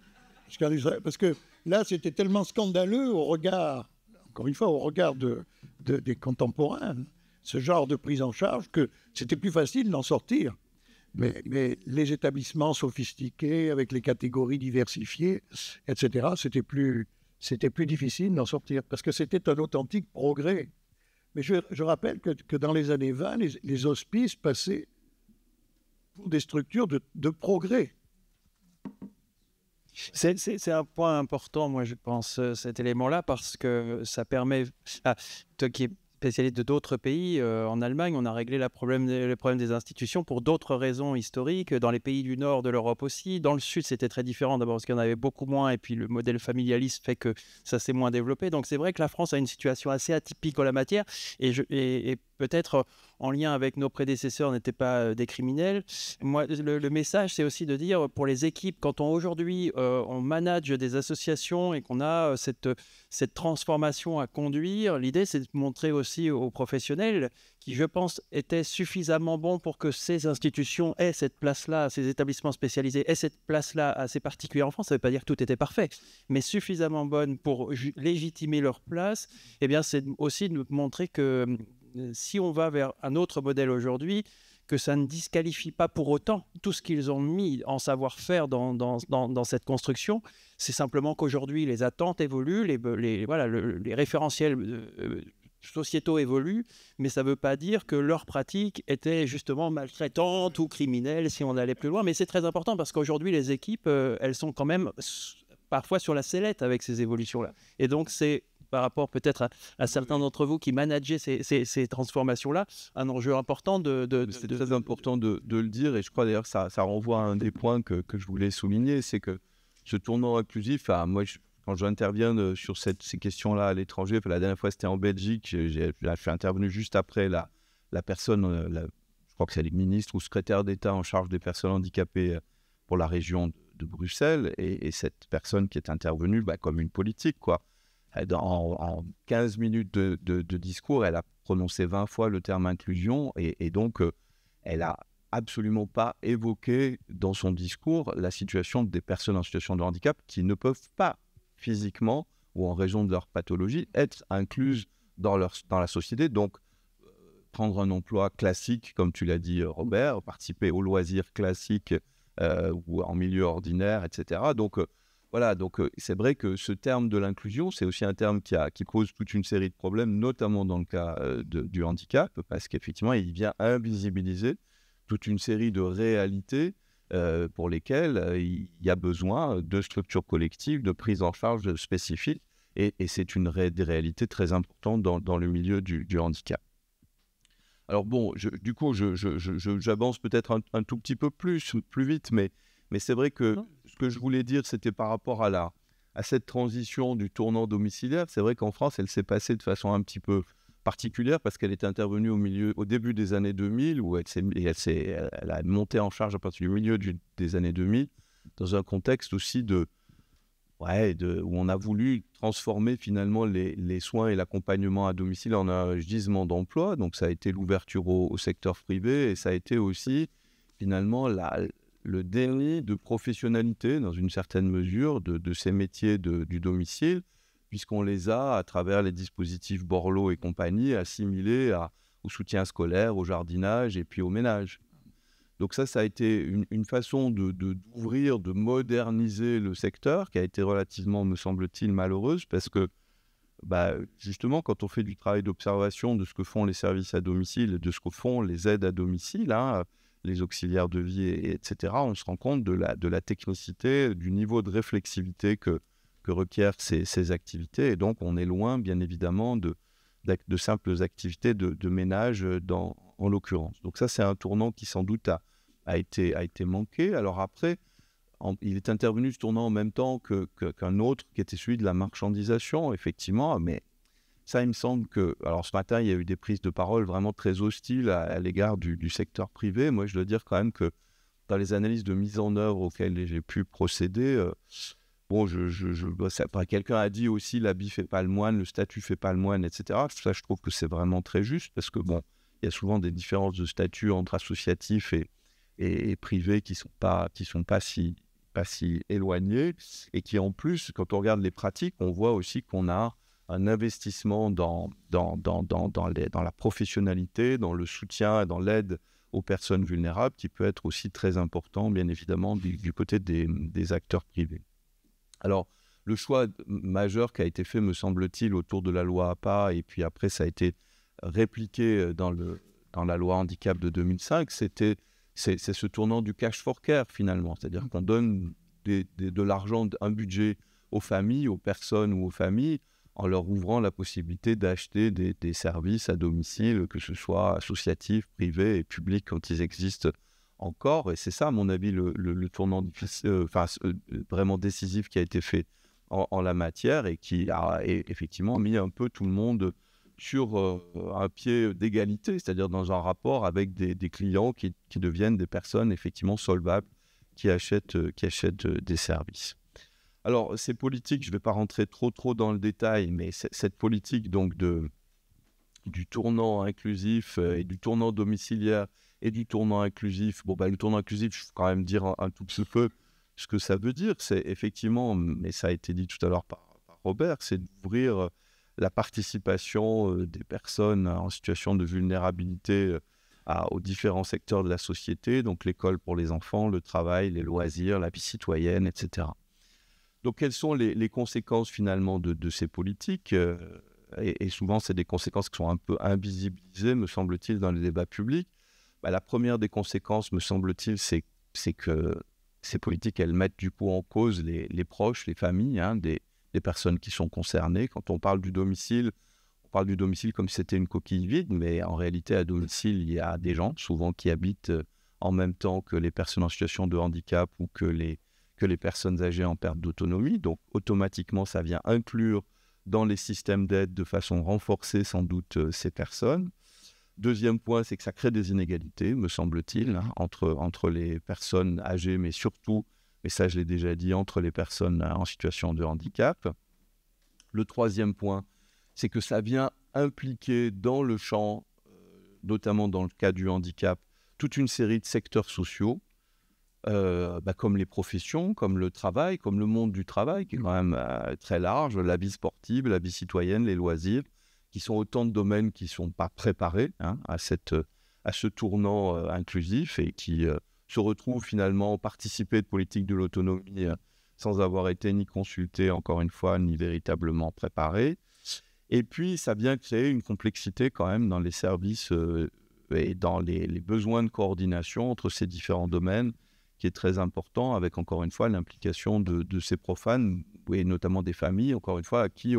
parce que là, c'était tellement scandaleux au regard, encore une fois, au regard des contemporains, ce genre de prise en charge, que c'était plus facile d'en sortir. Mais les établissements sophistiqués, avec les catégories diversifiées, etc., c'était plus difficile d'en sortir, parce que c'était un authentique progrès. Mais je rappelle que dans les années 20, les hospices passaient pour des structures de progrès. C'est un point important, moi, je pense, cet élément-là, parce que ça permet... Ah, toi qui es spécialiste de d'autres pays, en Allemagne, on a réglé le problème des institutions pour d'autres raisons historiques. Dans les pays du nord de l'Europe aussi. Dans le sud, c'était très différent, d'abord parce qu'il y en avait beaucoup moins, et puis le modèle familialiste fait que ça s'est moins développé. Donc c'est vrai que la France a une situation assez atypique en la matière, et peut-être en lien avec nos prédécesseurs, n'étaient pas des criminels. Moi, le message, c'est aussi de dire, pour les équipes, quand aujourd'hui on manage des associations et qu'on a cette transformation à conduire, l'idée, c'est de montrer aussi aux professionnels qui, je pense, étaient suffisamment bons pour que ces institutions aient cette place-là, ces établissements spécialisés aient cette place-là assez particulière en France. Ça ne veut pas dire que tout était parfait, mais suffisamment bonnes pour légitimer leur place. Eh bien, c'est aussi de montrer que si on va vers un autre modèle aujourd'hui, que ça ne disqualifie pas pour autant tout ce qu'ils ont mis en savoir-faire dans cette construction. C'est simplement qu'aujourd'hui, les attentes évoluent, les référentiels sociétaux évoluent, mais ça ne veut pas dire que leurs pratiques étaient justement maltraitantes ou criminelles si on allait plus loin. Mais c'est très important parce qu'aujourd'hui, les équipes, elles sont quand même parfois sur la sellette avec ces évolutions-là. Et donc, c'est par rapport peut-être à certains d'entre vous qui manageaient ces transformations-là, un enjeu important c'est très important de le dire, et je crois d'ailleurs que ça renvoie à un des points que je voulais souligner, c'est que ce tournant inclusif, moi, quand j'interviens sur ces questions-là à l'étranger, la dernière fois c'était en Belgique, je suis intervenu juste après la personne, je crois que c'est le ministre ou secrétaire d'État en charge des personnes handicapées pour la région de Bruxelles, et cette personne qui est intervenue comme une politique, quoi. En 15 minutes de discours, elle a prononcé 20 fois le terme inclusion, et donc elle n'a absolument pas évoqué dans son discours la situation des personnes en situation de handicap qui ne peuvent pas physiquement ou en raison de leur pathologie être incluses dans la société. Donc, prendre un emploi classique, comme tu l'as dit Robert, participer aux loisirs classiques ou en milieu ordinaire, etc. Donc, voilà, donc c'est vrai que ce terme de l'inclusion, c'est aussi un terme qui pose toute une série de problèmes, notamment dans le cas du handicap, parce qu'effectivement, il vient invisibiliser toute une série de réalités pour lesquelles il y a besoin de structures collectives, de prise en charge spécifique, et c'est des réalités très importantes dans le milieu du handicap. Alors bon, du coup, j'avance peut-être un tout petit peu plus vite, mais c'est vrai que ce que je voulais dire, c'était par rapport à cette transition du tournant domiciliaire. C'est vrai qu'en France, elle s'est passée de façon un petit peu particulière parce qu'elle est intervenue au début des années 2000, où elle a monté en charge à partir du milieu des années 2000, dans un contexte aussi où on a voulu transformer finalement les soins et l'accompagnement à domicile en un gisement d'emploi. Donc ça a été l'ouverture au secteur privé, et ça a été aussi finalement le déni de professionnalité, dans une certaine mesure, de ces métiers du domicile, puisqu'on les a, à travers les dispositifs Borloo et compagnie, assimilés au soutien scolaire, au jardinage et puis au ménage. Donc ça a été une façon d'ouvrir, de moderniser le secteur, qui a été relativement, me semble-t-il, malheureuse, parce que justement, quand on fait du travail d'observation de ce que font les services à domicile et de ce que font les aides à domicile, les auxiliaires de vie, etc., on se rend compte de la technicité, du niveau de réflexivité que requièrent ces activités. Et donc, on est loin, bien évidemment, de simples activités de ménage en l'occurrence. Donc ça, c'est un tournant qui, sans doute, a été manqué. Alors après, il est intervenu ce tournant en même temps qu'un autre, qui était celui de la marchandisation, effectivement. Mais ça, il me semble que... Alors ce matin, il y a eu des prises de parole vraiment très hostiles à l'égard du secteur privé. Moi, je dois dire quand même que dans les analyses de mise en œuvre auxquelles j'ai pu procéder... quelqu'un a dit aussi l'habit ne fait pas le moine, le statut ne fait pas le moine, etc. Ça, je trouve que c'est vraiment très juste, parce que il y a souvent des différences de statut entre associatifs et privés qui sont pas si éloignées, et qui en plus, quand on regarde les pratiques, on voit aussi qu'on a un investissement dans la professionnalité, dans le soutien, dans l'aide aux personnes vulnérables, qui peut être aussi très important, bien évidemment, du côté des acteurs privés. Alors, le choix majeur qui a été fait, me semble-t-il, autour de la loi APA, et puis après ça a été répliqué dans la loi handicap de 2005, c'est ce tournant du cash for care finalement, c'est-à-dire qu'on donne de l'argent, un budget aux familles, aux personnes ou aux familles, en leur ouvrant la possibilité d'acheter des services à domicile, que ce soit associatifs, privés et publics quand ils existent encore. Et c'est ça, à mon avis, le tournant vraiment décisif qui a été fait en la matière et qui a effectivement mis un peu tout le monde sur un pied d'égalité, c'est-à-dire dans un rapport avec des clients qui deviennent des personnes effectivement solvables, qui achètent des services. Alors, ces politiques, je ne vais pas rentrer trop dans le détail, mais cette politique donc du tournant inclusif et du tournant domiciliaire et du tournant inclusif, le tournant inclusif, je vais quand même dire un tout petit peu ce que ça veut dire. C'est effectivement, mais ça a été dit tout à l'heure par Robert, c'est d'ouvrir la participation des personnes en situation de vulnérabilité aux différents secteurs de la société, donc l'école pour les enfants, le travail, les loisirs, la vie citoyenne, etc. Donc, quelles sont les conséquences finalement de ces politiques et souvent, c'est des conséquences qui sont un peu invisibilisées, me semble-t-il, dans les débats publics. La première des conséquences, me semble-t-il, c'est que ces politiques, elles mettent du coup en cause les proches, les familles, des personnes qui sont concernées. Quand on parle du domicile, on parle du domicile comme si c'était une coquille vide, mais en réalité, à domicile, il y a des gens, souvent qui habitent en même temps que les personnes en situation de handicap ou que les personnes âgées en perte d'autonomie. Donc, automatiquement, ça vient inclure dans les systèmes d'aide de façon renforcée, sans doute, ces personnes. Deuxième point, c'est que ça crée des inégalités, me semble-t-il, entre les personnes âgées, mais surtout, et ça je l'ai déjà dit, entre les personnes en situation de handicap. Le troisième point, c'est que ça vient impliquer dans le champ, notamment dans le cas du handicap, toute une série de secteurs sociaux, comme les professions, comme le travail, comme le monde du travail, qui est quand même très large, la vie sportive, la vie citoyenne, les loisirs, qui sont autant de domaines qui ne sont pas préparés à ce tournant inclusif et qui se retrouvent finalement participer de politiques de l'autonomie sans avoir été ni consultés, encore une fois, ni véritablement préparés. Et puis, ça vient créer une complexité quand même dans les services et dans les besoins de coordination entre ces différents domaines, qui est très important, avec encore une fois l'implication de ces profanes, et notamment des familles, encore une fois, à qui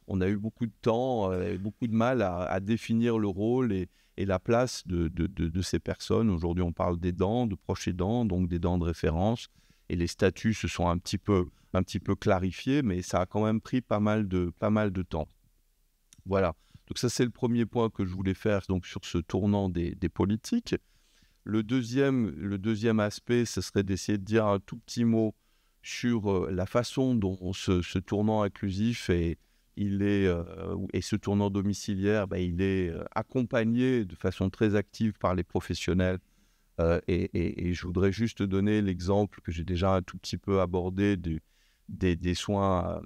on a eu beaucoup de temps, beaucoup de mal à définir le rôle et la place de ces personnes. Aujourd'hui, on parle d'aidants, de proches aidants, donc d'aidants de référence, et les statuts se sont un petit peu clarifiés, mais ça a quand même pris pas mal de temps. Voilà, donc ça c'est le premier point que je voulais faire donc, sur ce tournant des politiques. Le deuxième aspect, ce serait d'essayer de dire un tout petit mot sur la façon dont ce tournant inclusif et ce tournant domiciliaire, il est accompagné de façon très active par les professionnels. Et je voudrais juste donner l'exemple que j'ai déjà un tout petit peu abordé des soins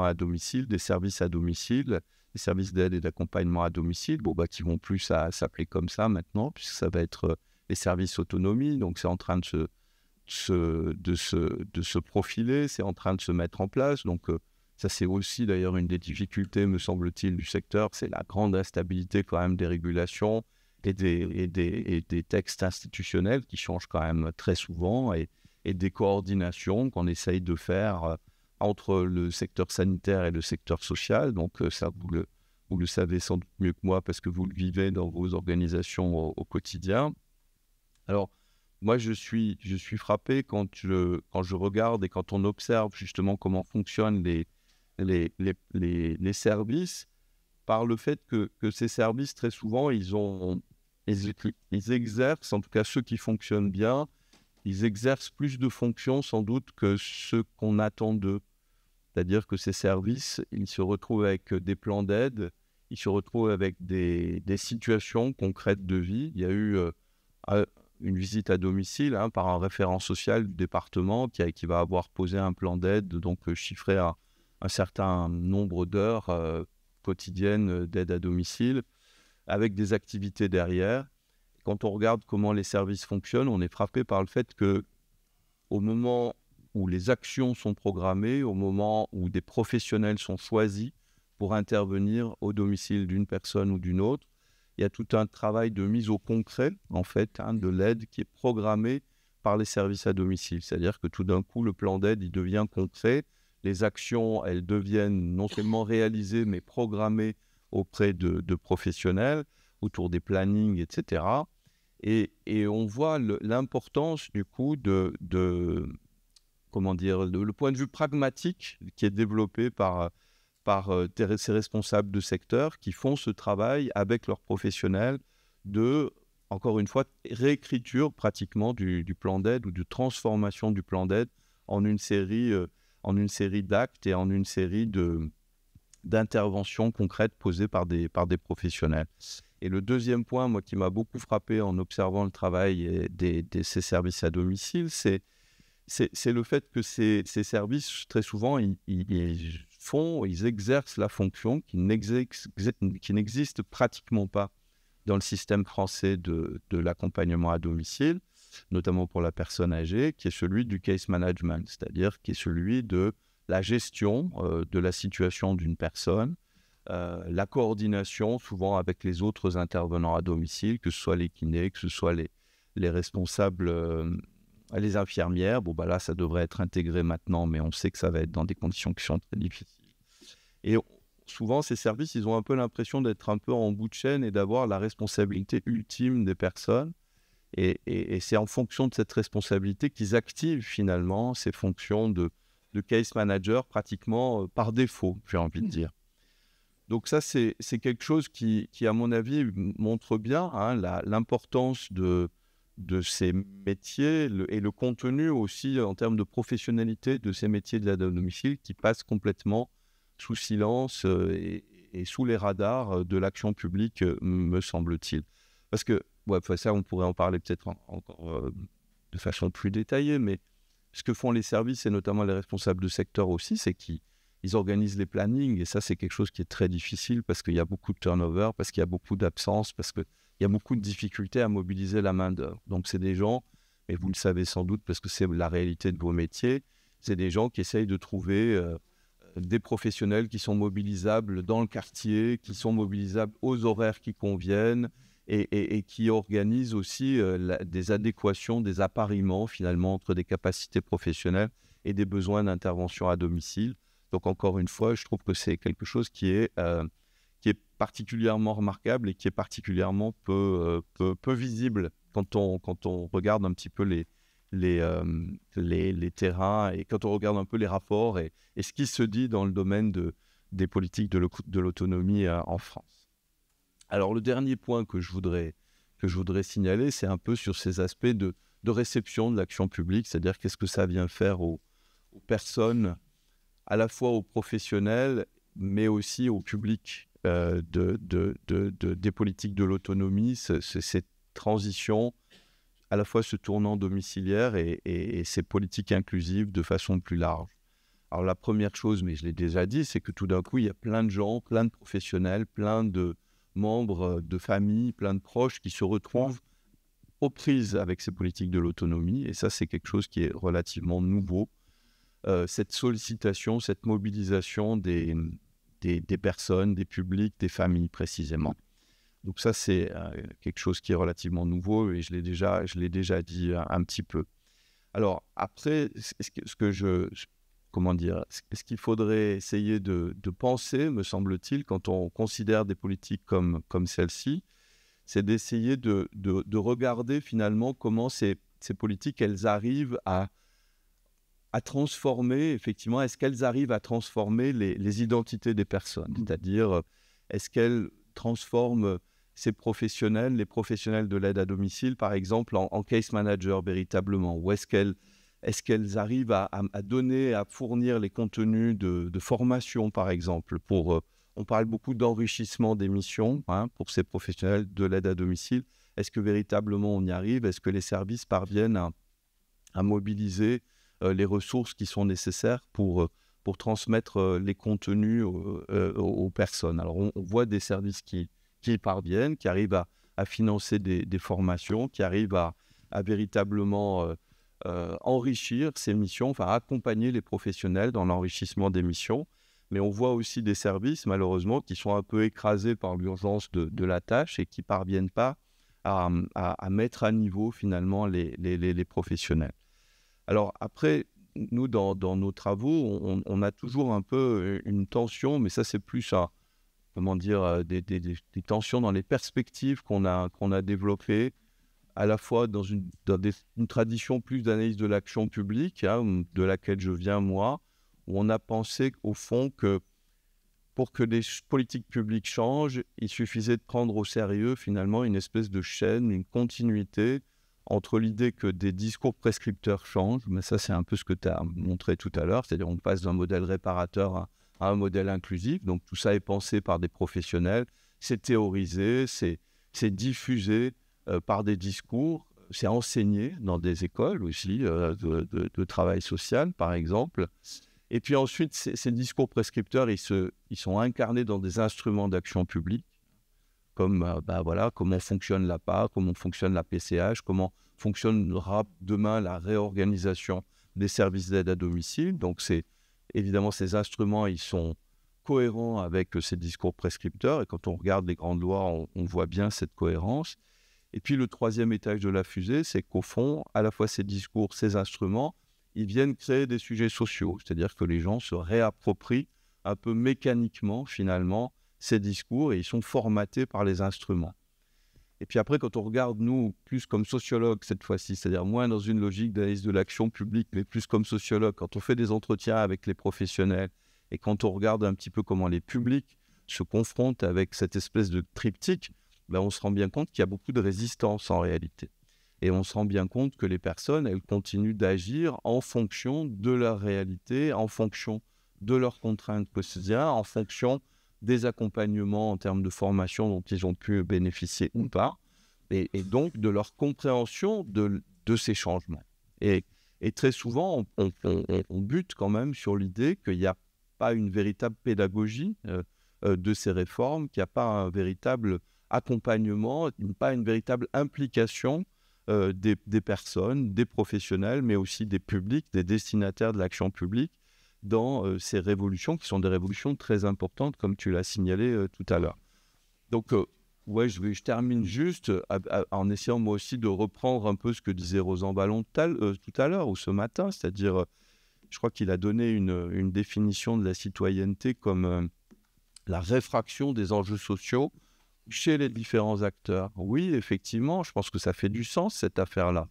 à domicile, des services à domicile, des services d'aide et d'accompagnement à domicile, qui vont plus s'appeler comme ça maintenant, puisque ça va être les services autonomie. Donc c'est en train de se profiler, c'est en train de se mettre en place. Donc ça c'est aussi d'ailleurs une des difficultés, me semble-t-il, du secteur, c'est la grande instabilité quand même des régulations et des textes institutionnels qui changent quand même très souvent et des coordinations qu'on essaye de faire entre le secteur sanitaire et le secteur social. Donc ça, vous le savez sans doute mieux que moi parce que vous le vivez dans vos organisations au quotidien. Alors, moi, je suis frappé quand je regarde et quand on observe justement comment fonctionnent les services, par le fait que ces services, très souvent, ils exercent, en tout cas ceux qui fonctionnent bien, ils exercent plus de fonctions sans doute que ceux qu'on attend d'eux. C'est-à-dire que ces services, ils se retrouvent avec des plans d'aide, ils se retrouvent avec des situations concrètes de vie. Il y a eu une visite à domicile par un référent social du département qui va avoir posé un plan d'aide, donc chiffré à un certain nombre d'heures quotidiennes d'aide à domicile, avec des activités derrière. quand on regarde comment les services fonctionnent, on est frappé par le fait que au moment où les actions sont programmées, au moment où des professionnels sont choisis pour intervenir au domicile d'une personne ou d'une autre, il y a tout un travail de mise au concret, en fait, de l'aide qui est programmée par les services à domicile. C'est-à-dire que tout d'un coup, le plan d'aide, il devient concret. Les actions, elles deviennent non seulement réalisées, mais programmées auprès de professionnels, autour des plannings, etc. Et on voit l'importance, du coup, comment dire, le point de vue pragmatique qui est développé par ces responsables de secteur qui font ce travail avec leurs professionnels de, encore une fois, réécriture pratiquement du plan d'aide ou de transformation du plan d'aide en une série d'actes et en une série d'interventions concrètes posées par des professionnels. Et le deuxième point, moi, qui m'a beaucoup frappé en observant le travail de ces services à domicile, c'est le fait que ces services, très souvent, ils exercent la fonction qui n'existe pratiquement pas dans le système français de l'accompagnement à domicile, notamment pour la personne âgée, qui est celui du case management, c'est-à-dire qui est celui de la gestion de la situation d'une personne, la coordination souvent avec les autres intervenants à domicile, que ce soit les kinés, que ce soit les responsables, les infirmières. Bon, là, ça devrait être intégré maintenant, mais on sait que ça va être dans des conditions qui sont très difficiles. Et souvent, ces services, ils ont un peu l'impression d'être un peu en bout de chaîne et d'avoir la responsabilité ultime des personnes. Et c'est en fonction de cette responsabilité qu'ils activent finalement ces fonctions de case manager pratiquement par défaut, j'ai envie de dire. Donc ça, c'est quelque chose qui, à mon avis, montre bien l'importance de ces métiers et le contenu aussi en termes de professionnalité de ces métiers de l'aide à domicile qui passent complètement sous silence et sous les radars de l'action publique, me semble-t-il. Parce que, ça, on pourrait en parler peut-être encore de façon plus détaillée, mais ce que font les services, et notamment les responsables de secteur aussi, c'est qu'ils organisent les plannings, et ça, c'est quelque chose qui est très difficile parce qu'il y a beaucoup de turnover, parce qu'il y a beaucoup d'absences, parce qu'il y a beaucoup de difficultés à mobiliser la main-d'œuvre. Donc, c'est des gens, et vous le savez sans doute parce que c'est la réalité de vos métiers, c'est des gens qui essayent de trouver des professionnels qui sont mobilisables dans le quartier, qui sont mobilisables aux horaires qui conviennent et qui organisent aussi des adéquations, des appariements finalement entre des capacités professionnelles et des besoins d'intervention à domicile. Donc encore une fois, je trouve que c'est quelque chose qui est particulièrement remarquable et qui est particulièrement peu visible quand on regarde un petit peu les terrains et quand on regarde un peu les rapports et ce qui se dit dans le domaine des politiques de l'autonomie en France. Alors le dernier point que je voudrais signaler, c'est un peu sur ces aspects de réception de l'action publique, c'est-à-dire qu'est-ce que ça vient faire aux personnes, à la fois aux professionnels, mais aussi au public des politiques de l'autonomie, cette transition, à la fois ce tournant domiciliaire et ces politiques inclusives de façon plus large. Alors la première chose, mais je l'ai déjà dit, c'est que tout d'un coup, il y a plein de gens, plein de professionnels, plein de membres de famille, plein de proches qui se retrouvent aux prises avec ces politiques de l'autonomie. Et ça, c'est quelque chose qui est relativement nouveau. Cette sollicitation, cette mobilisation des personnes, des publics, des familles précisément. Donc ça, c'est quelque chose qui est relativement nouveau et je l'ai déjà dit un petit peu. Alors après, ce qu'il faudrait essayer de penser, me semble-t-il, quand on considère des politiques comme celle-ci, c'est d'essayer de regarder finalement comment ces politiques, elles arrivent à transformer, effectivement, est-ce qu'elles arrivent à transformer les identités des personnes? C'est-à-dire, est-ce qu'elles transforment ces professionnels, les professionnels de l'aide à domicile, par exemple, en case manager véritablement? Ou est-ce qu'elles arrivent à donner, à fournir les contenus de formation, par exemple, on parle beaucoup d'enrichissement des missions pour ces professionnels de l'aide à domicile. Est-ce que véritablement on y arrive? Est-ce que les services parviennent à mobiliser les ressources qui sont nécessaires pour transmettre les contenus aux personnes? Alors, on voit des services qui y parviennent, qui arrivent à financer des formations, qui arrivent à véritablement enrichir ces missions, enfin accompagner les professionnels dans l'enrichissement des missions. Mais on voit aussi des services, malheureusement, qui sont un peu écrasés par l'urgence de la tâche et qui ne parviennent pas à mettre à niveau, finalement, les professionnels. Alors après, nous, dans nos travaux, on a toujours un peu une tension, mais ça, c'est plus des tensions dans les perspectives qu'on a développées, à la fois dans une tradition plus d'analyse de l'action publique, de laquelle je viens, moi, où on a pensé au fond que pour que les politiques publiques changent, il suffisait de prendre au sérieux finalement une espèce de chaîne, une continuité entre l'idée que des discours prescripteurs changent, mais ça c'est un peu ce que tu as montré tout à l'heure, c'est-à-dire on passe d'un modèle réparateur à un modèle inclusif, donc tout ça est pensé par des professionnels, c'est théorisé, c'est diffusé par des discours, c'est enseigné dans des écoles aussi de travail social par exemple. Et puis ensuite, ces discours prescripteurs, ils sont incarnés dans des instruments d'action publique, comme comment fonctionne l'APA, comment fonctionne la PCH, comment fonctionnera demain la réorganisation des services d'aide à domicile. Donc, évidemment, ces instruments, ils sont cohérents avec ces discours prescripteurs. Et quand on regarde les grandes lois, on voit bien cette cohérence. Et puis, le troisième étage de la fusée, c'est qu'au fond, à la fois ces discours, ces instruments, ils viennent créer des sujets sociaux, c'est-à-dire que les gens se réapproprient un peu mécaniquement, finalement, ces discours et ils sont formatés par les instruments. Et puis après, quand on regarde, nous, plus comme sociologues cette fois-ci, c'est-à-dire moins dans une logique d'analyse de l'action publique, mais plus comme sociologue, quand on fait des entretiens avec les professionnels et quand on regarde un petit peu comment les publics se confrontent avec cette espèce de triptyque, on se rend bien compte qu'il y a beaucoup de résistance en réalité. Et on se rend bien compte que les personnes, elles continuent d'agir en fonction de leur réalité, en fonction de leurs contraintes quotidiennes, en fonction des accompagnements en termes de formation dont ils ont pu bénéficier ou pas, et donc de leur compréhension de ces changements. Et très souvent, on bute quand même sur l'idée qu'il n'y a pas une véritable pédagogie de ces réformes, qu'il n'y a pas un véritable accompagnement, pas une véritable implication des personnes, des professionnels, mais aussi des publics, des destinataires de l'action publique dans ces révolutions qui sont des révolutions très importantes, comme tu l'as signalé tout à l'heure. Donc, je termine juste en essayant moi aussi de reprendre un peu ce que disait Rosan Ballon tout à l'heure ou ce matin, c'est-à-dire, je crois qu'il a donné une définition de la citoyenneté comme la réfraction des enjeux sociaux chez les différents acteurs. Oui, effectivement, je pense que ça fait du sens, cette affaire-là.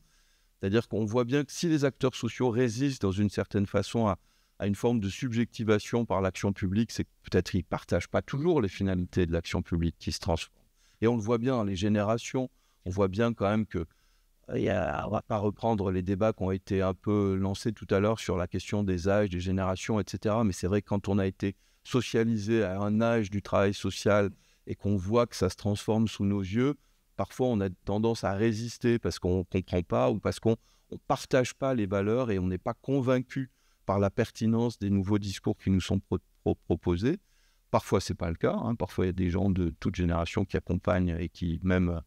C'est-à-dire qu'on voit bien que si les acteurs sociaux résistent dans une certaine façon à une forme de subjectivation par l'action publique, c'est que peut-être ils ne partagent pas toujours les finalités de l'action publique qui se transforment. Et on le voit bien dans les générations, on voit bien quand même que, on ne va pas reprendre les débats qui ont été un peu lancés tout à l'heure sur la question des âges, des générations, etc. Mais c'est vrai que quand on a été socialisé à un âge du travail social, et qu'on voit que ça se transforme sous nos yeux, parfois on a tendance à résister parce qu'on ne comprend pas ou parce qu'on ne partage pas les valeurs et on n'est pas convaincu par la pertinence des nouveaux discours qui nous sont proposés. Parfois, ce n'est pas le cas. Parfois, il y a des gens de toute génération qui accompagnent et qui même,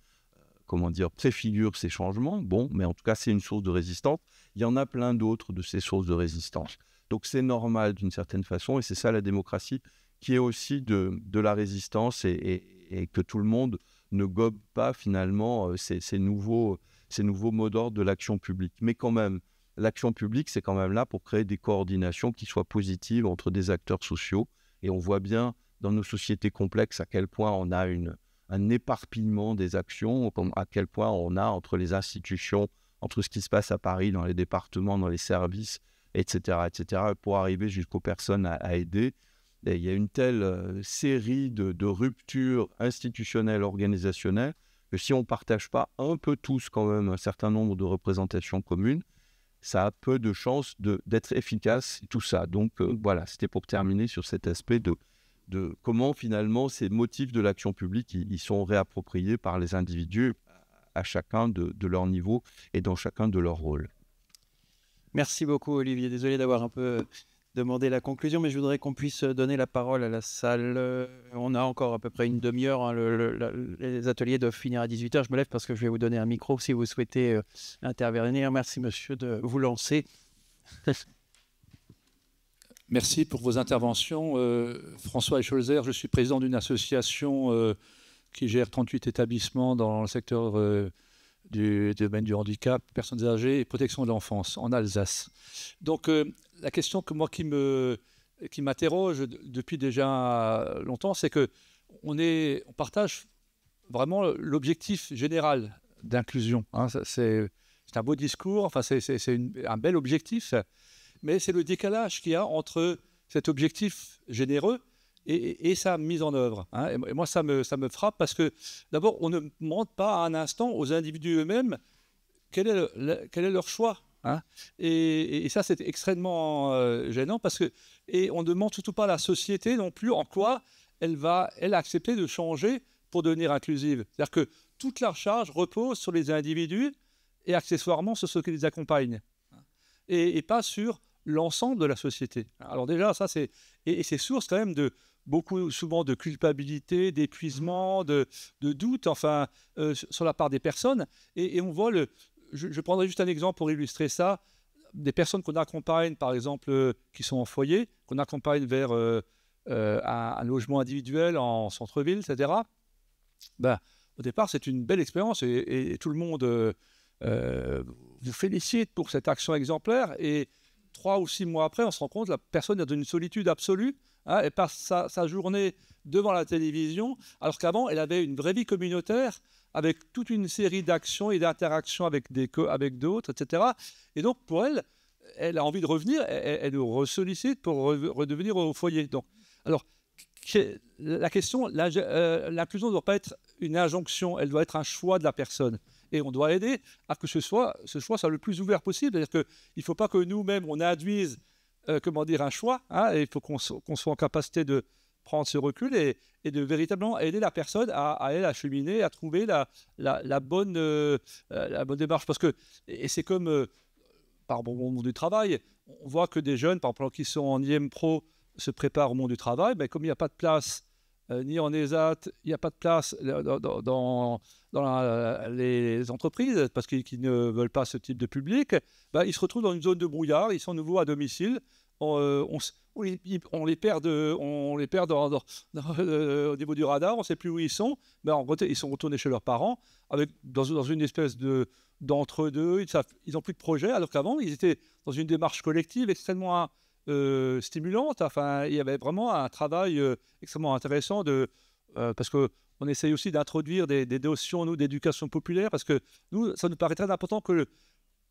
préfigurent ces changements. Bon, mais en tout cas, c'est une source de résistance. Il y en a plein d'autres de ces sources de résistance. Donc, c'est normal d'une certaine façon et c'est ça la démocratie, qui est aussi de la résistance et que tout le monde ne gobe pas finalement ces nouveaux mots d'ordre de l'action publique. Mais quand même, l'action publique, c'est quand même là pour créer des coordinations qui soient positives entre des acteurs sociaux. Et on voit bien dans nos sociétés complexes à quel point on a un éparpillement des actions, à quel point on a entre les institutions, entre ce qui se passe à Paris, dans les départements, dans les services, etc., pour arriver jusqu'aux personnes à aider. Et il y a une telle série de ruptures institutionnelles, organisationnelles, que si on ne partage pas un peu tous quand même un certain nombre de représentations communes, ça a peu de chances d'être efficace, tout ça. Donc voilà, c'était pour terminer sur cet aspect de comment finalement ces motifs de l'action publique, ils sont réappropriés par les individus à chacun de leur niveau et dans chacun de leurs rôles. Merci beaucoup Olivier, désolé d'avoir un peu demander la conclusion, mais je voudrais qu'on puisse donner la parole à la salle. On a encore à peu près une demi-heure. Hein, les ateliers doivent finir à 18h. Je me lève parce que je vais vous donner un micro si vous souhaitez intervenir. Merci, monsieur, de vous lancer. Merci pour vos interventions. François Escholzer, je suis président d'une association qui gère 38 établissements dans le secteur du domaine du handicap, personnes âgées et protection de l'enfance en Alsace. Donc la question qui m'interroge depuis déjà longtemps, c'est que on partage vraiment l'objectif général d'inclusion. Hein. C'est un beau discours, enfin c'est un bel objectif, mais c'est le décalage qu'il y a entre cet objectif généreux et sa mise en œuvre. Hein. Et moi, ça me frappe parce que, d'abord, on ne demande pas à un instant aux individus eux-mêmes quel est leur choix. Hein. Et ça, c'est extrêmement gênant parce que, et on ne demande surtout pas à la société non plus en quoi elle va accepter de changer pour devenir inclusive. C'est-à-dire que toute la charge repose sur les individus et accessoirement sur ceux qui les accompagnent. Et pas sur l'ensemble de la société. Alors déjà, ça, c'est source quand même de souvent de culpabilité, d'épuisement, de doute, enfin, sur la part des personnes. Et on voit je prendrai juste un exemple pour illustrer ça. Des personnes qu'on accompagne, par exemple, qui sont en foyer, qu'on accompagne vers un logement individuel en centre-ville, etc. Ben, au départ, c'est une belle expérience et tout le monde vous félicite pour cette action exemplaire. Et 3 ou 6 mois après, on se rend compte que la personne est dans une solitude absolue. Hein, elle passe sa journée devant la télévision, alors qu'avant, elle avait une vraie vie communautaire avec toute une série d'actions et d'interactions avec d'autres, etc. Et donc, pour elle, elle a envie de revenir, elle nous ressollicite pour redevenir au foyer. Donc, alors, la question, l'inclusion ne doit pas être une injonction, elle doit être un choix de la personne. Et on doit aider à que ce choix soit le plus ouvert possible. C'est-à-dire qu'il ne faut pas que nous-mêmes, on induise un choix. Hein, et il faut qu'on soit en capacité de prendre ce recul et de véritablement aider la personne à cheminer, à trouver la bonne démarche. Parce que, et c'est comme, par rapport au monde du travail, on voit que des jeunes, par exemple, qui sont en IM Pro, se préparent au monde du travail, mais comme il n'y a pas de place ni en ESAT, il n'y a pas de place dans les entreprises parce qu'ils ne veulent pas ce type de public, ils se retrouvent dans une zone de brouillard, ils sont nouveaux à domicile, on les perd, au niveau du radar, on ne sait plus où ils sont, mais en gros, ils sont retournés chez leurs parents dans une espèce d'entre-deux, ils n'ont plus de projet, alors qu'avant, ils étaient dans une démarche collective extrêmement stimulante. Enfin, il y avait vraiment un travail extrêmement intéressant parce qu'on essaye aussi d'introduire des notions, nous, d'éducation populaire, parce que nous, ça nous paraît très important que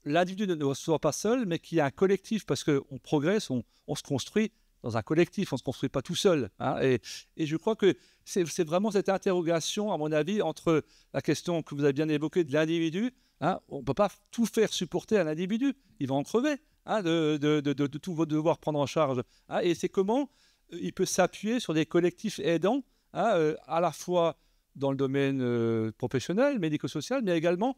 l'individu ne soit pas seul, mais qu'il y ait un collectif, parce qu'on progresse, on se construit dans un collectif, on ne se construit pas tout seul. Hein, et je crois que c'est vraiment cette interrogation, à mon avis, entre la question que vous avez bien évoquée de l'individu. Hein, on ne peut pas tout faire supporter à l'individu, il va en crever. Hein, de tout devoir prendre en charge. Hein, et c'est comment il peut s'appuyer sur des collectifs aidants, hein, à la fois dans le domaine professionnel, médico-social, mais également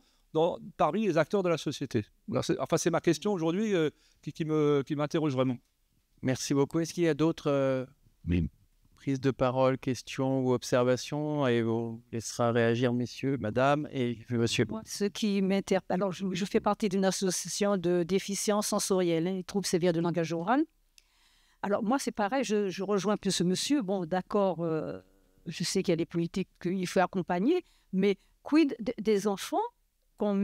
parmi les acteurs de la société. Alors, c'est ma question aujourd'hui qui m'interroge vraiment. Merci beaucoup. Est-ce qu'il y a d'autres prises de parole, questions ou observations? Et on laissera réagir messieurs, madame et monsieur. Ce qui m'interpelle, alors je fais partie d'une association de déficience sensorielle, hein, troubles sévères de langage oral. Alors moi c'est pareil, je rejoins un peu ce monsieur. Bon d'accord, je sais qu'il y a des politiques qu'il faut accompagner, mais quid des enfants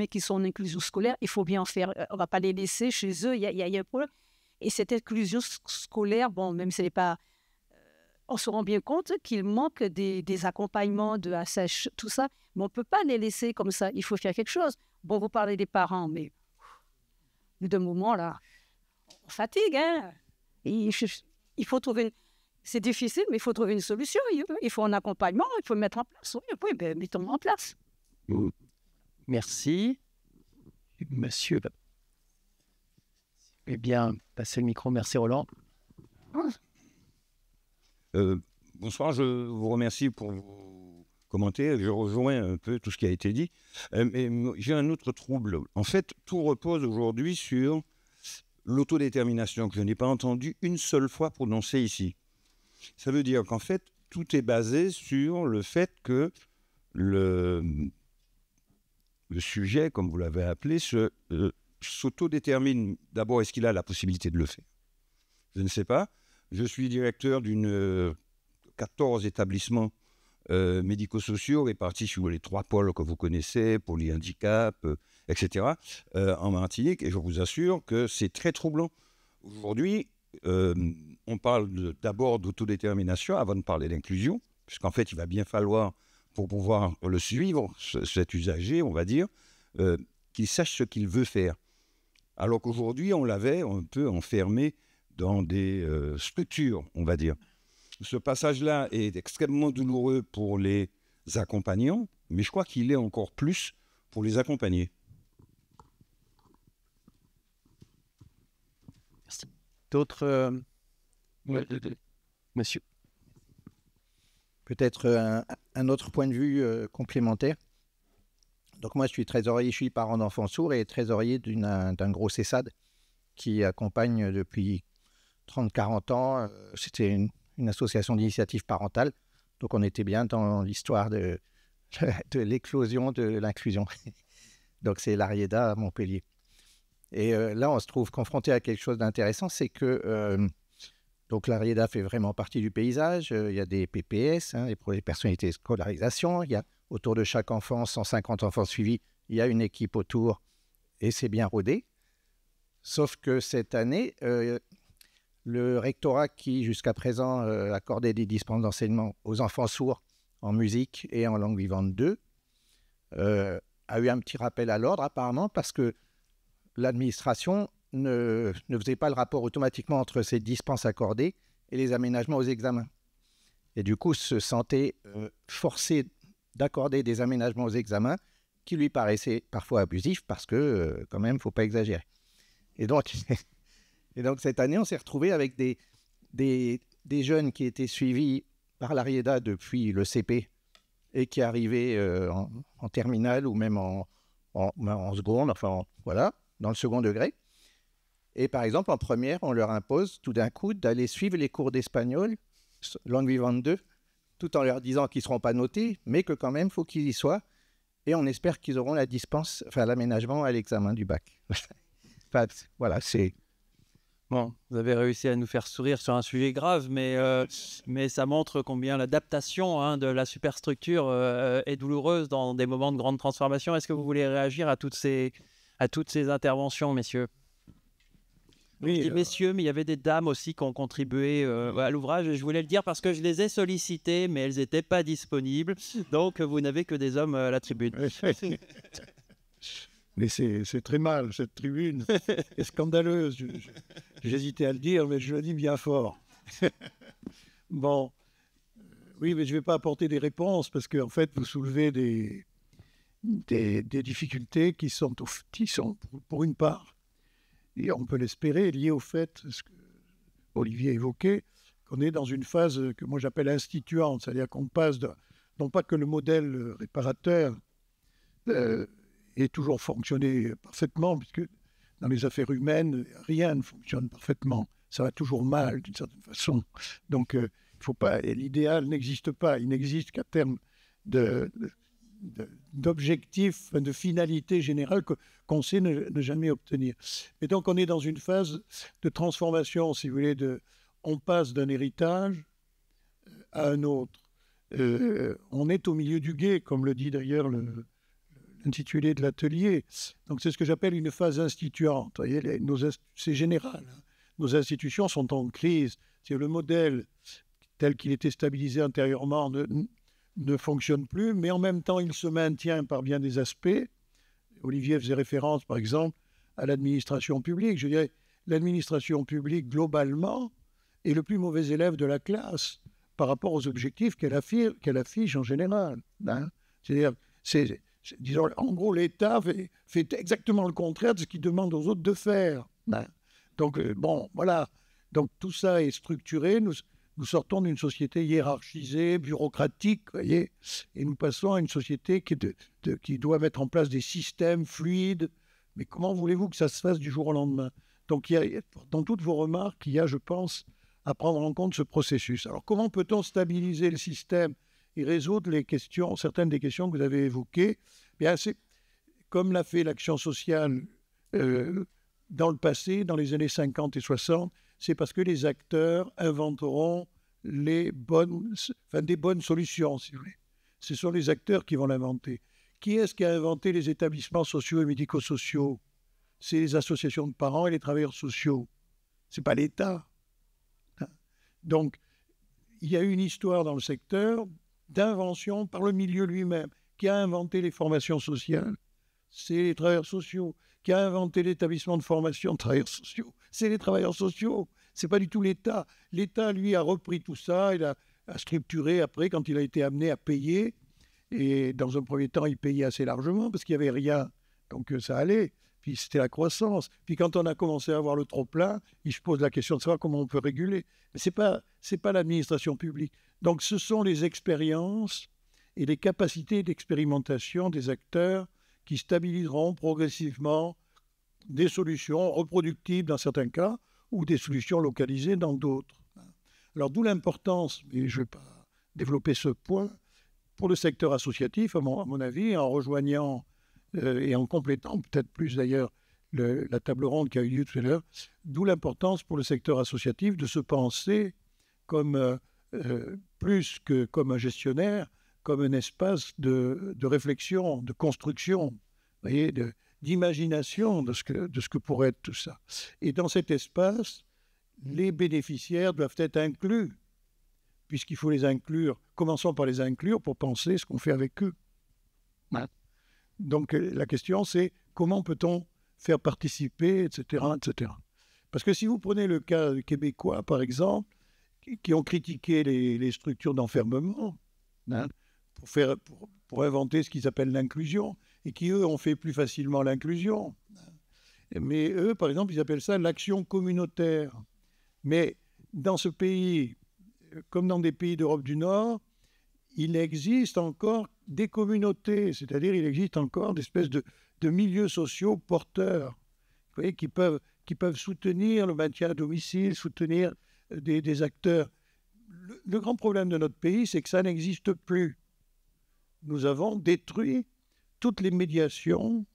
qui sont en inclusion scolaire, il faut bien en faire. On ne va pas les laisser chez eux, il y a un problème. Et cette inclusion scolaire, bon, même si elle n'est pas... on se rend bien compte qu'il manque des accompagnements de ASH, tout ça, mais on ne peut pas les laisser comme ça, il faut faire quelque chose. Bon, vous parlez des parents, mais de moment, là, on fatigue, hein. Il faut trouver... C'est difficile, mais il faut trouver une solution. Il faut un accompagnement, il faut le mettre en place. Oui, ben, mettons-le en place. Merci. Monsieur. Eh bien, passez le micro. Merci, Roland. Bonsoir, je vous remercie pour vos commentaires. Je rejoins un peu tout ce qui a été dit. Mais j'ai un autre trouble. En fait, tout repose aujourd'hui sur l'autodétermination que je n'ai pas entendu une seule fois prononcer ici. Ça veut dire qu'en fait, tout est basé sur le fait que le sujet, comme vous l'avez appelé, s'autodétermine. D'abord, est-ce qu'il a la possibilité de le faire? Je ne sais pas. Je suis directeur d'une 14 établissements médico-sociaux répartis sur les 3 pôles que vous connaissez, polyhandicap, etc., en Martinique. Et je vous assure que c'est très troublant. Aujourd'hui, on parle d'abord d'autodétermination avant de parler d'inclusion, puisqu'en fait, il va bien falloir, pour pouvoir le suivre, cet usager, on va dire, qu'il sache ce qu'il veut faire. Alors qu'aujourd'hui, on l'avait un peu enfermé dans des structures, on va dire. Ce passage-là est extrêmement douloureux pour les accompagnants, mais je crois qu'il est encore plus pour les accompagnés. Merci. D'autres monsieur? Peut-être un autre point de vue complémentaire. Donc moi, je suis trésorier, je suis parent d'enfants sourds et trésorier d'un gros CESAD qui accompagne depuis 30-40 ans. C'était une association d'initiative parentale. Donc on était bien dans l'histoire de l'éclosion de l'inclusion. Donc c'est l'Arieda à Montpellier. Et là, on se trouve confronté à quelque chose d'intéressant, c'est que donc l'Arieda fait vraiment partie du paysage. Il y a des PPS, les projets de personnalité de scolarisation. Il y a autour de chaque enfant, 150 enfants suivis. Il y a une équipe autour et c'est bien rodé. Sauf que cette année, le rectorat qui, jusqu'à présent, accordait des dispenses d'enseignement aux enfants sourds en musique et en langue vivante 2, a eu un petit rappel à l'ordre, apparemment, parce que l'administration ne faisait pas le rapport automatiquement entre ces dispenses accordées et les aménagements aux examens. Et du coup, se sentait forcé d'accorder des aménagements aux examens qui lui paraissaient parfois abusifs parce que, quand même, il ne faut pas exagérer. Et donc, cette année, on s'est retrouvé avec des jeunes qui étaient suivis par l'Arieda depuis le CP et qui arrivaient en terminale ou même en seconde, enfin, voilà, dans le second degré. Et par exemple, en première, on leur impose tout d'un coup d'aller suivre les cours d'espagnol, langue vivante 2, tout en leur disant qu'ils ne seront pas notés, mais que quand même, il faut qu'ils y soient. Et on espère qu'ils auront la dispense, enfin l'aménagement à l'examen du bac. Enfin, voilà, c'est... Bon, vous avez réussi à nous faire sourire sur un sujet grave, mais ça montre combien l'adaptation de la superstructure est douloureuse dans des moments de grande transformation. Est-ce que vous voulez réagir à toutes ces interventions, messieurs? Oui, je dis messieurs, mais il y avait des dames aussi qui ont contribué à l'ouvrage. Et je voulais le dire parce que je les ai sollicitées, mais elles n'étaient pas disponibles. Donc, vous n'avez que des hommes à la tribune. Mais c'est très mal, cette tribune est scandaleuse. J'hésitais à le dire, mais je le dis bien fort. Bon, oui, mais je ne vais pas apporter des réponses parce qu'en fait, vous soulevez des difficultés qui sont pour une part, et on peut l'espérer, liées au fait, ce que Olivier évoquait, qu'on est dans une phase que moi j'appelle instituante, c'est-à-dire qu'on passe non pas que le modèle réparateur ait toujours fonctionné parfaitement, puisque dans les affaires humaines, rien ne fonctionne parfaitement. Ça va toujours mal, d'une certaine façon. Donc, il faut pas, l'idéal n'existe pas. Il n'existe qu'à terme d'objectifs, de finalité générale qu'on sait ne jamais obtenir. Et donc, on est dans une phase de transformation, si vous voulez, on passe d'un héritage à un autre. On est au milieu du gué, comme le dit d'ailleurs l'intitulé de l'atelier. Donc, c'est ce que j'appelle une phase instituante. Vous voyez, c'est général. Nos institutions sont en crise. C'est le modèle tel qu'il était stabilisé antérieurement ne fonctionne plus, mais en même temps, il se maintient par bien des aspects. Olivier faisait référence, par exemple, à l'administration publique. Je dirais, l'administration publique, globalement, est le plus mauvais élève de la classe par rapport aux objectifs qu'elle affiche en général. C'est-à-dire, disons, en gros, l'État fait exactement le contraire de ce qu'il demande aux autres de faire. Donc, bon, voilà. Donc, tout ça est structuré. Nous sortons d'une société hiérarchisée, bureaucratique, voyez, et nous passons à une société qui doit mettre en place des systèmes fluides. Mais comment voulez-vous que ça se fasse du jour au lendemain? Donc, dans toutes vos remarques, il y a, je pense, à prendre en compte ce processus. Alors, comment peut-on stabiliser le système et résoudre certaines des questions que vous avez évoquées? Bien, c'est comme l'a fait l'action sociale dans le passé, dans les années 50 et 60, c'est parce que les acteurs inventeront des bonnes solutions, si vous voulez. Ce sont les acteurs qui vont l'inventer. Qui est-ce qui a inventé les établissements sociaux et médico-sociaux? C'est les associations de parents et les travailleurs sociaux. Ce n'est pas l'État. Donc, il y a une histoire dans le secteur d'invention par le milieu lui-même. Qui a inventé les formations sociales? C'est les travailleurs sociaux. Qui a inventé l'établissement de formation de travailleurs sociaux? C'est les travailleurs sociaux. Ce n'est pas du tout l'État. L'État, lui, a repris tout ça, il a structuré après, quand il a été amené à payer. Et dans un premier temps, il payait assez largement parce qu'il n'y avait rien. Donc ça allait. Puis c'était la croissance. Puis quand on a commencé à avoir le trop-plein, il se pose la question de savoir comment on peut réguler. Mais ce n'est pas l'administration publique. Donc ce sont les expériences et les capacités d'expérimentation des acteurs qui stabiliseront progressivement des solutions reproductibles dans certains cas ou des solutions localisées dans d'autres. Alors d'où l'importance, et je ne vais pas développer ce point, pour le secteur associatif, à mon avis, en rejoignant et en complétant peut-être plus d'ailleurs la table ronde qui a eu lieu tout à l'heure, d'où l'importance pour le secteur associatif de se penser comme plus que comme un gestionnaire, comme un espace de réflexion, de construction, vous voyez, d'imagination de ce que pourrait être tout ça. Et dans cet espace, les bénéficiaires doivent être inclus, puisqu'il faut les inclure. Commençons par les inclure pour penser ce qu'on fait avec eux. Donc la question, c'est comment peut-on faire participer, etc., etc. Parce que si vous prenez le cas québécois, par exemple, qui ont critiqué les structures d'enfermement pour inventer ce qu'ils appellent l'inclusion, et qui, eux, ont fait plus facilement l'inclusion. Mais eux, par exemple, ils appellent ça l'action communautaire. Mais dans ce pays, comme dans des pays d'Europe du Nord, il existe encore des communautés, c'est-à-dire il existe encore des espèces de milieux sociaux porteurs, vous voyez, qui peuvent soutenir le maintien à domicile, soutenir des acteurs. Le grand problème de notre pays, c'est que ça n'existe plus. Nous avons détruit toutes les médiations,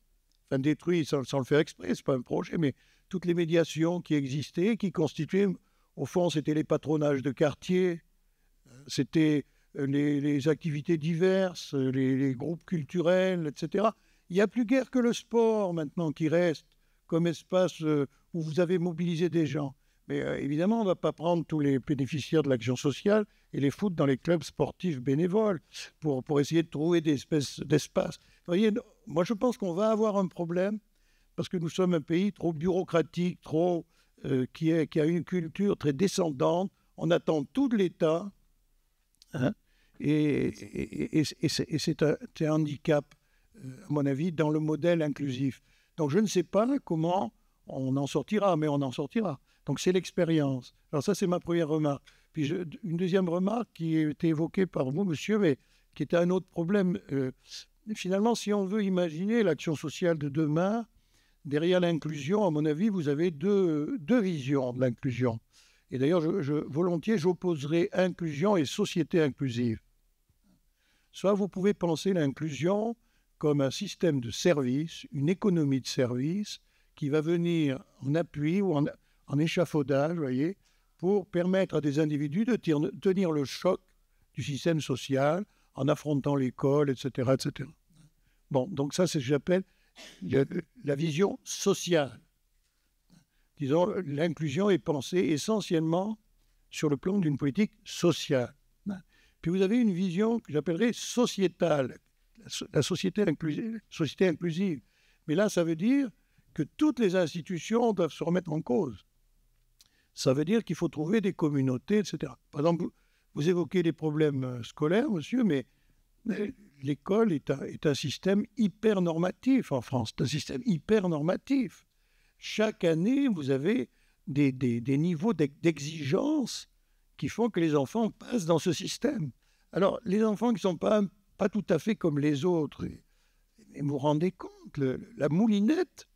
enfin détruit sans le faire exprès, ce n'est pas un projet, mais toutes les médiations qui existaient, qui constituaient, au fond, c'était les patronages de quartier, c'était les activités diverses, les groupes culturels, etc. Il n'y a plus guère que le sport maintenant qui reste comme espace où vous avez mobilisé des gens. Mais évidemment, on ne va pas prendre tous les bénéficiaires de l'action sociale et les foutre dans les clubs sportifs bénévoles pour essayer de trouver des espèces d'espaces. Vous voyez, moi je pense qu'on va avoir un problème parce que nous sommes un pays trop bureaucratique, qui a une culture très descendante. On attend tout de l'État, hein, et c'est un handicap, à mon avis, dans le modèle inclusif. Donc je ne sais pas comment on en sortira, mais on en sortira. Donc c'est l'expérience. Alors ça, c'est ma première remarque. Puis une deuxième remarque qui a été évoquée par vous, monsieur, mais qui était un autre problème. Finalement, si on veut imaginer l'action sociale de demain, derrière l'inclusion, à mon avis, vous avez deux visions de l'inclusion. Et d'ailleurs, volontiers, j'opposerai inclusion et société inclusive. Soit vous pouvez penser l'inclusion comme un système de services, une économie de services, qui va venir en appui ou en échafaudage, voyez, pour permettre à des individus de tenir le choc du système social en affrontant l'école, etc., etc. Bon, donc ça, c'est ce que j'appelle la vision sociale. Disons, l'inclusion est pensée essentiellement sur le plan d'une politique sociale. Puis vous avez une vision que j'appellerais sociétale, la société inclusive. Mais là, ça veut dire que toutes les institutions doivent se remettre en cause. Ça veut dire qu'il faut trouver des communautés, etc. Par exemple, vous évoquez les problèmes scolaires, monsieur, mais l'école est un système hyper normatif en France. C'est un système hyper normatif. Chaque année, vous avez des niveaux d'exigence qui font que les enfants passent dans ce système. Alors, les enfants qui ne sont pas tout à fait comme les autres, et vous vous rendez compte, la moulinette,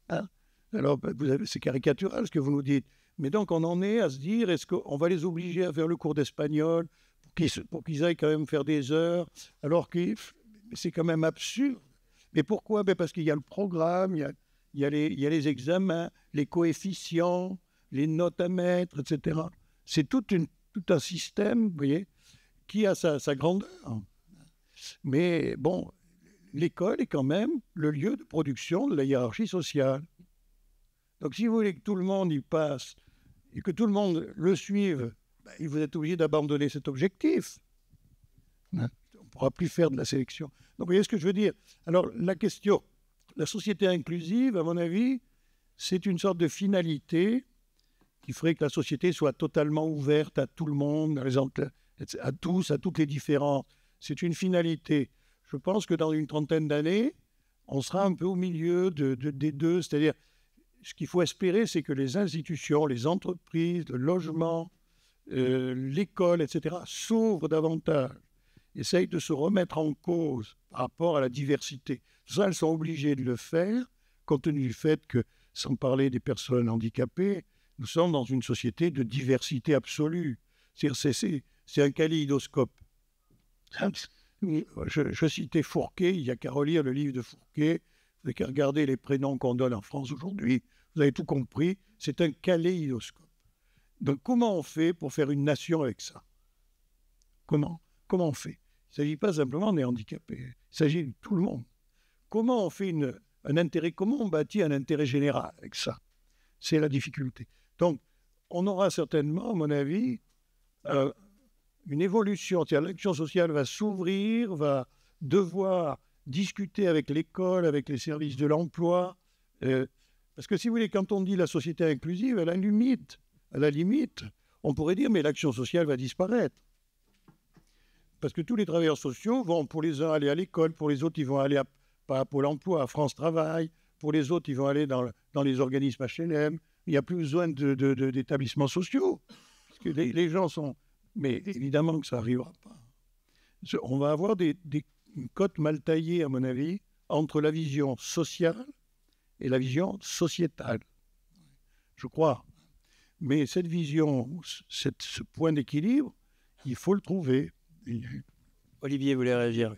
hein, Alors, c'est caricatural ce que vous nous dites. Mais donc, on en est à se dire, est-ce qu'on va les obliger à faire le cours d'espagnol pour qu'ils aillent quand même faire des heures, alors que c'est quand même absurde. Mais pourquoi? Parce qu'il y a le programme, il y a les examens, les coefficients, les notes à mettre, etc. C'est tout un système, vous voyez, qui a sa grandeur. Mais bon, l'école est quand même le lieu de production de la hiérarchie sociale. Donc si vous voulez que tout le monde y passe et que tout le monde le suive, vous êtes obligé d'abandonner cet objectif. On ne pourra plus faire de la sélection. Donc vous voyez ce que je veux dire? Alors la question, la société inclusive, à mon avis, c'est une sorte de finalité qui ferait que la société soit totalement ouverte à tout le monde, à tous, à toutes les différences. C'est une finalité. Je pense que dans une trentaine d'années, on sera un peu au milieu des deux. C'est-à-dire, ce qu'il faut espérer, c'est que les institutions, les entreprises, le logement, l'école, etc., s'ouvrent davantage, essayent de se remettre en cause par rapport à la diversité. Ça, elles sont obligées de le faire, compte tenu du fait que, sans parler des personnes handicapées, nous sommes dans une société de diversité absolue. C'est un kaléidoscope. Je citais Fourquet, il n'y a qu'à relire le livre de Fourquet, vous n'avez qu'à regarder les prénoms qu'on donne en France aujourd'hui, vous avez tout compris, c'est un kaléidoscope. Donc comment on fait pour faire une nation avec ça? Comment on fait? Il ne s'agit pas simplement des handicapés, il s'agit de tout le monde. Comment on fait un intérêt, comment on bâtit un intérêt général avec ça? C'est la difficulté. Donc, on aura certainement, à mon avis, une évolution. C'est-à-dire l'action sociale va s'ouvrir, va devoir discuter avec l'école, avec les services de l'emploi. Parce que si vous voulez, quand on dit la société inclusive, à la limite, on pourrait dire, mais l'action sociale va disparaître. Parce que tous les travailleurs sociaux vont, pour les uns, aller à l'école, pour les autres, ils vont aller à Pôle emploi, à France Travail, pour les autres, ils vont aller dans les organismes HLM. Il n'y a plus besoin d'établissements sociaux. Parce que les gens sont... Mais évidemment que ça n'arrivera pas. On va avoir une cote mal taillée, à mon avis, entre la vision sociale et la vision sociétale. Je crois. Mais cette vision, ce point d'équilibre, il faut le trouver. Olivier voulait réagir.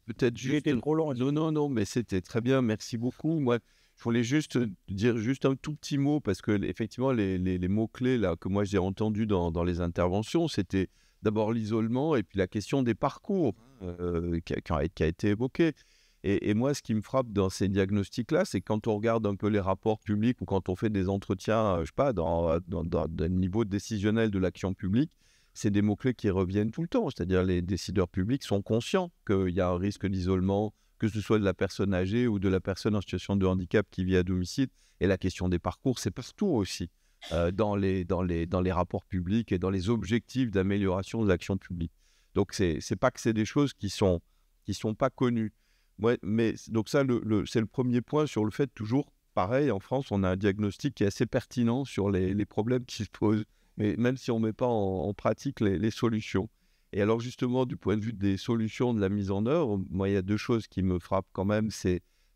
Peut-être J'ai été trop long. Non, mais c'était très bien, merci beaucoup. Moi, je voulais juste dire un tout petit mot, parce que effectivement, les mots-clés là, que moi j'ai entendus dans les interventions, c'était d'abord l'isolement et puis la question des parcours qui a été évoquée. Et moi, ce qui me frappe dans ces diagnostics-là, c'est quand on regarde un peu les rapports publics ou quand on fait des entretiens, je sais pas, dans le niveau décisionnel de l'action publique, c'est des mots-clés qui reviennent tout le temps. C'est-à-dire les décideurs publics sont conscients qu'il y a un risque d'isolement, que ce soit de la personne âgée ou de la personne en situation de handicap qui vit à domicile. Et la question des parcours, c'est partout aussi, dans les rapports publics et dans les objectifs d'amélioration de l'action publique. Donc, c'est pas que c'est des choses qui sont pas connues. Ouais, mais donc ça, c'est le premier point sur le fait, toujours pareil, en France, on a un diagnostic qui est assez pertinent sur les problèmes qui se posent, mais même si on ne met pas en pratique les solutions. Et alors justement, du point de vue des solutions, de la mise en œuvre, moi, il y a deux choses qui me frappent quand même.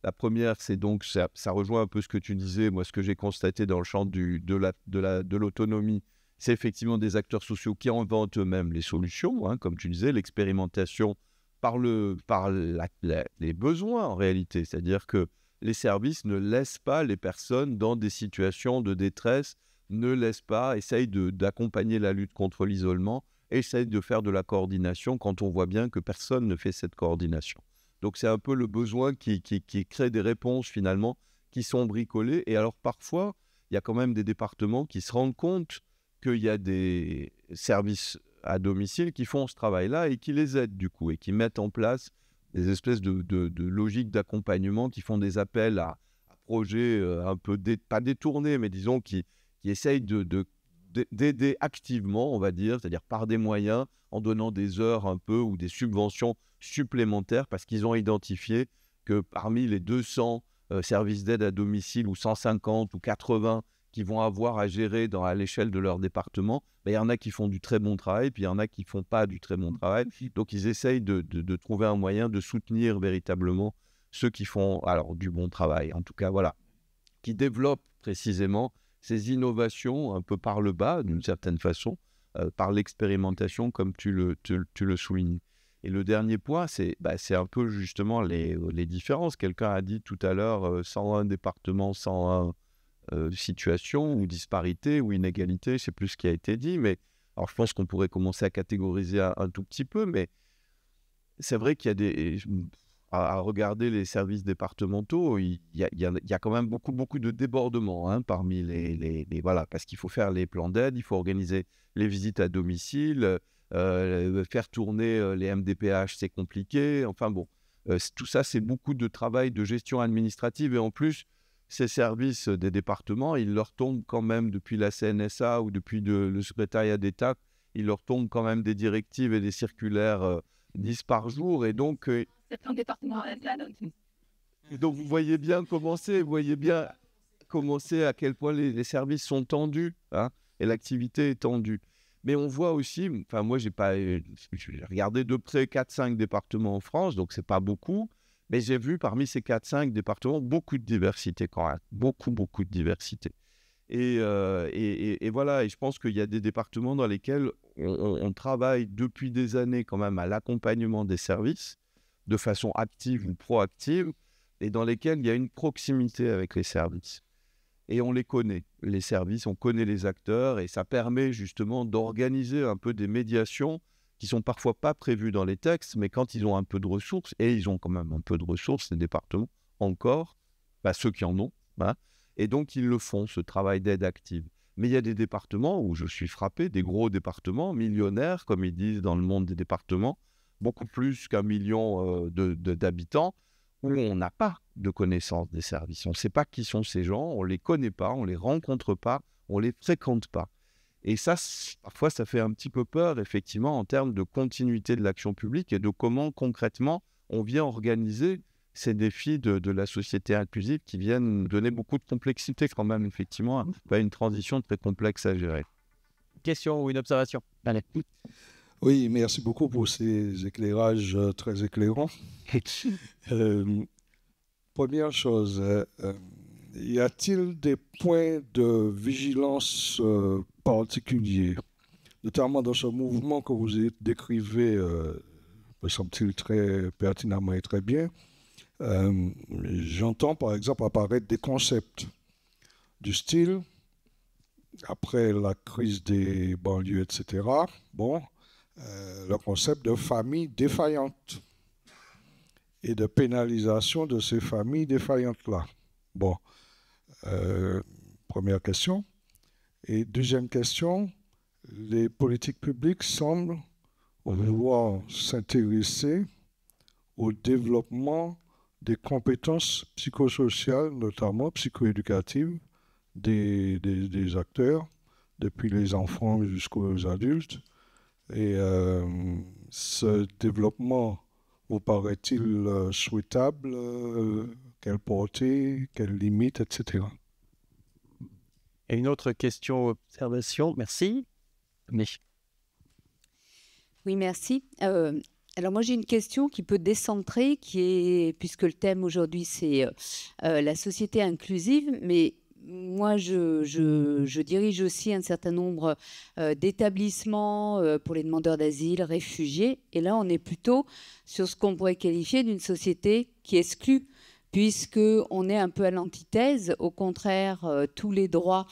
La première, c'est donc, ça rejoint un peu ce que tu disais, moi, ce que j'ai constaté dans le champ de l'autonomie, c'est effectivement des acteurs sociaux qui inventent eux-mêmes les solutions, hein, comme tu disais, l'expérimentation par les besoins en réalité. C'est-à-dire que les services ne laissent pas les personnes dans des situations de détresse, essayent d'accompagner la lutte contre l'isolement, essayent de faire de la coordination quand on voit bien que personne ne fait cette coordination. Donc c'est un peu le besoin qui crée des réponses finalement qui sont bricolées. Et alors parfois, il y a quand même des départements qui se rendent compte qu'il y a des services à domicile qui font ce travail-là et qui les aident du coup et qui mettent en place des espèces de logiques d'accompagnement, qui font des appels à projets un peu, pas détournés, mais disons qui essayent d'aider activement, on va dire, c'est-à-dire par des moyens, en donnant des heures un peu ou des subventions supplémentaires, parce qu'ils ont identifié que parmi les 200 services d'aide à domicile ou 150 ou 80 qui vont avoir à gérer à l'échelle de leur département, il y en a qui font du très bon travail, puis il y en a qui ne font pas du très bon travail. Donc, ils essayent de trouver un moyen de soutenir véritablement ceux qui font du bon travail. En tout cas, voilà. qui développent précisément ces innovations un peu par le bas, d'une certaine façon, par l'expérimentation, comme tu le soulignes. Et le dernier point, c'est un peu justement les différences. Quelqu'un a dit tout à l'heure 101 départements, 101 situations ou disparités ou inégalités, je ne sais plus ce qui a été dit, mais alors je pense qu'on pourrait commencer à catégoriser un tout petit peu, mais c'est vrai qu'il y a à regarder les services départementaux, il y a quand même beaucoup de débordements parmi voilà, parce qu'il faut faire les plans d'aide, il faut organiser les visites à domicile, faire tourner les MDPH, c'est compliqué. Enfin bon, tout ça, c'est beaucoup de travail de gestion administrative. Et en plus, ces services des départements, ils leur tombent quand même, depuis la CNSA ou depuis le secrétariat d'État, il leur tombe quand même des directives et des circulaires 10 par jour. Et donc, vous voyez bien commencer à quel point les services sont tendus et l'activité est tendue. Mais on voit aussi, enfin moi j'ai regardé de près 4-5 départements en France, donc c'est pas beaucoup, mais j'ai vu parmi ces 4-5 départements beaucoup de diversité quand même, beaucoup de diversité. Et voilà, et je pense qu'il y a des départements dans lesquels on travaille depuis des années quand même à l'accompagnement des services, de façon active ou proactive, et dans lesquels il y a une proximité avec les services. Et on les connaît, les services, on connaît les acteurs, et ça permet justement d'organiser un peu des médiations qui sont parfois pas prévues dans les textes, mais quand ils ont un peu de ressources, et ils ont quand même un peu de ressources, les départements, encore, ceux qui en ont, et donc ils le font, ce travail d'aide active. Mais il y a des départements où je suis frappé, des gros départements, millionnaires, comme ils disent dans le monde des départements, beaucoup plus qu'1 million d'habitants, où on n'a pas de connaissance des services. On ne sait pas qui sont ces gens, on ne les connaît pas, on ne les rencontre pas, on ne les fréquente pas. Et ça, parfois, ça fait un petit peu peur, effectivement, en termes de continuité de l'action publique et de comment, concrètement, on vient organiser ces défis de la société inclusive qui viennent donner beaucoup de complexité quand même, effectivement, une transition très complexe à gérer. Question ou une observation? Allez. Oui, merci beaucoup pour ces éclairages très éclairants. Première chose, y a-t-il des points de vigilance particuliers, notamment dans ce mouvement que vous décrivez, me semble-t-il très pertinemment et très bien? J'entends par exemple apparaître des concepts du style, après la crise des banlieues, etc., le concept de famille défaillante et de pénalisation de ces familles défaillantes-là. Première question. Et deuxième question, les politiques publiques semblent vouloir s'intéresser au développement des compétences psychosociales, notamment psychoéducatives, des acteurs, depuis les enfants jusqu'aux adultes. Et ce développement vous paraît-il souhaitable? Quelle portée, quelles limites, etc. Et une autre question, observation, merci. Oui, merci. Alors moi j'ai une question qui peut décentrer, puisque le thème aujourd'hui c'est la société inclusive, mais moi, je dirige aussi un certain nombre d'établissements pour les demandeurs d'asile, réfugiés. Et là, on est plutôt sur ce qu'on pourrait qualifier d'une société qui exclut, puisqu'on est un peu à l'antithèse. Au contraire, tous les droits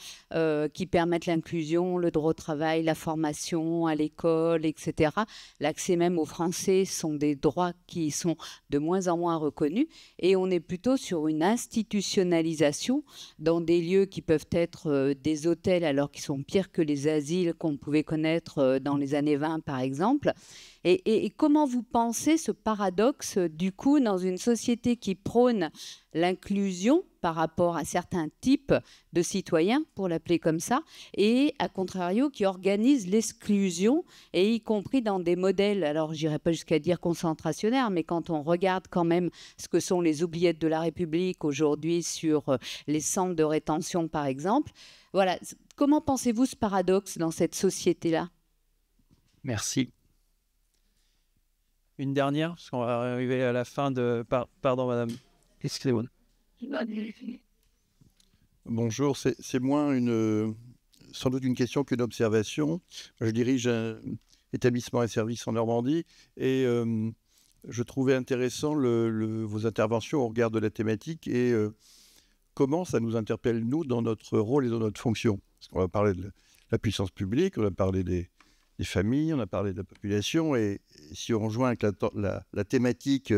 qui permettent l'inclusion, le droit au travail, la formation à l'école, etc., l'accès même aux Français sont des droits qui sont de moins en moins reconnus. Et on est plutôt sur une institutionnalisation dans des lieux qui peuvent être des hôtels, alors qu'ils sont pires que les asiles qu'on pouvait connaître dans les années 20, par exemple. Et comment vous pensez ce paradoxe, du coup, dans une société qui prône l'inclusion par rapport à certains types de citoyens, pour l'appeler comme ça, et à contrario, qui organise l'exclusion, et y compris dans des modèles, alors je n'irai pas jusqu'à dire concentrationnaires, mais quand on regarde quand même ce que sont les oubliettes de la République aujourd'hui sur les centres de rétention, par exemple. Voilà. Comment pensez-vous ce paradoxe dans cette société-là? Merci. Une dernière, parce qu'on va arriver à la fin de... Pardon, madame. Excusez-moi. Bonjour, c'est moins sans doute une question qu'une observation. Je dirige un établissement et service en Normandie et je trouvais intéressant vos interventions au regard de la thématique et comment ça nous interpelle, nous, dans notre rôle et dans notre fonction. Parce qu'on va parler de la puissance publique, on a parlé des familles, on a parlé de la population et si on rejoint avec la thématique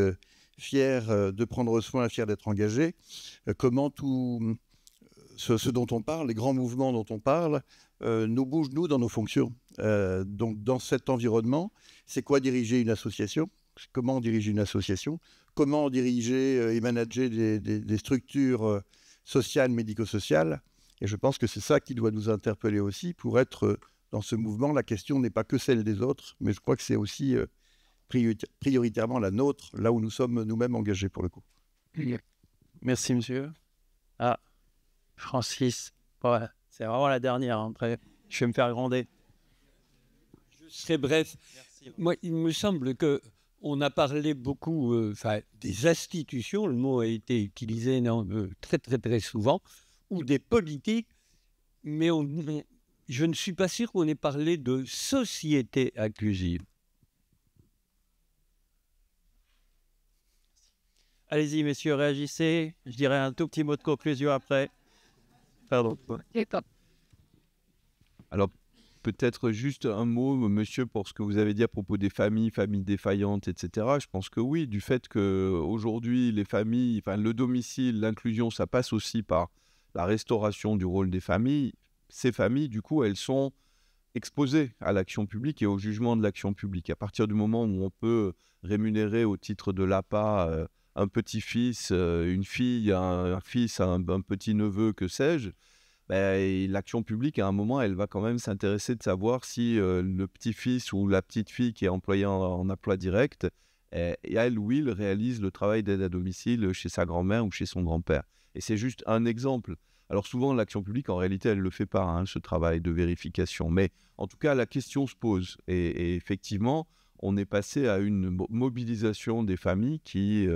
fier de prendre soin, fier d'être engagé, comment tout ce dont on parle, les grands mouvements dont on parle, nous bougent, nous, dans nos fonctions. Donc, dans cet environnement, c'est quoi diriger une association? Comment diriger une association? Comment diriger et manager des structures sociales, médico-sociales? Et je pense que c'est ça qui doit nous interpeller aussi pour être dans ce mouvement. La question n'est pas que celle des autres, mais je crois que c'est aussi prioritairement la nôtre, là où nous sommes nous-mêmes engagés pour le coup. Merci, monsieur. Ah, Francis, ouais, c'est vraiment la dernière. Après, je vais me faire gronder. Je serai bref. Merci. Moi, il me semble qu'on a parlé beaucoup des institutions, le mot a été utilisé très, très, très souvent, ou des politiques, mais je ne suis pas sûr qu'on ait parlé de société inclusive. Allez-y, messieurs, réagissez. Je dirai un tout petit mot de conclusion après. Pardon. Alors, peut-être juste un mot, monsieur, pour ce que vous avez dit à propos des familles défaillantes, etc. Je pense que oui, du fait qu'aujourd'hui, les familles, le domicile, l'inclusion, ça passe aussi par la restauration du rôle des familles. Ces familles, du coup, elles sont exposées à l'action publique et au jugement de l'action publique. À partir du moment où on peut rémunérer au titre de l'APA un petit-fils, une fille, un fils, un petit-neveu, que sais-je, l'action publique, à un moment, elle va quand même s'intéresser de savoir si le petit-fils ou la petite-fille qui est employée en emploi direct, elle ou il réalise le travail d'aide à domicile chez sa grand-mère ou chez son grand-père. Et c'est juste un exemple. Alors souvent, l'action publique, en réalité, elle ne le fait pas, ce travail de vérification. Mais en tout cas, la question se pose. Et effectivement, on est passé à une mobilisation des familles qui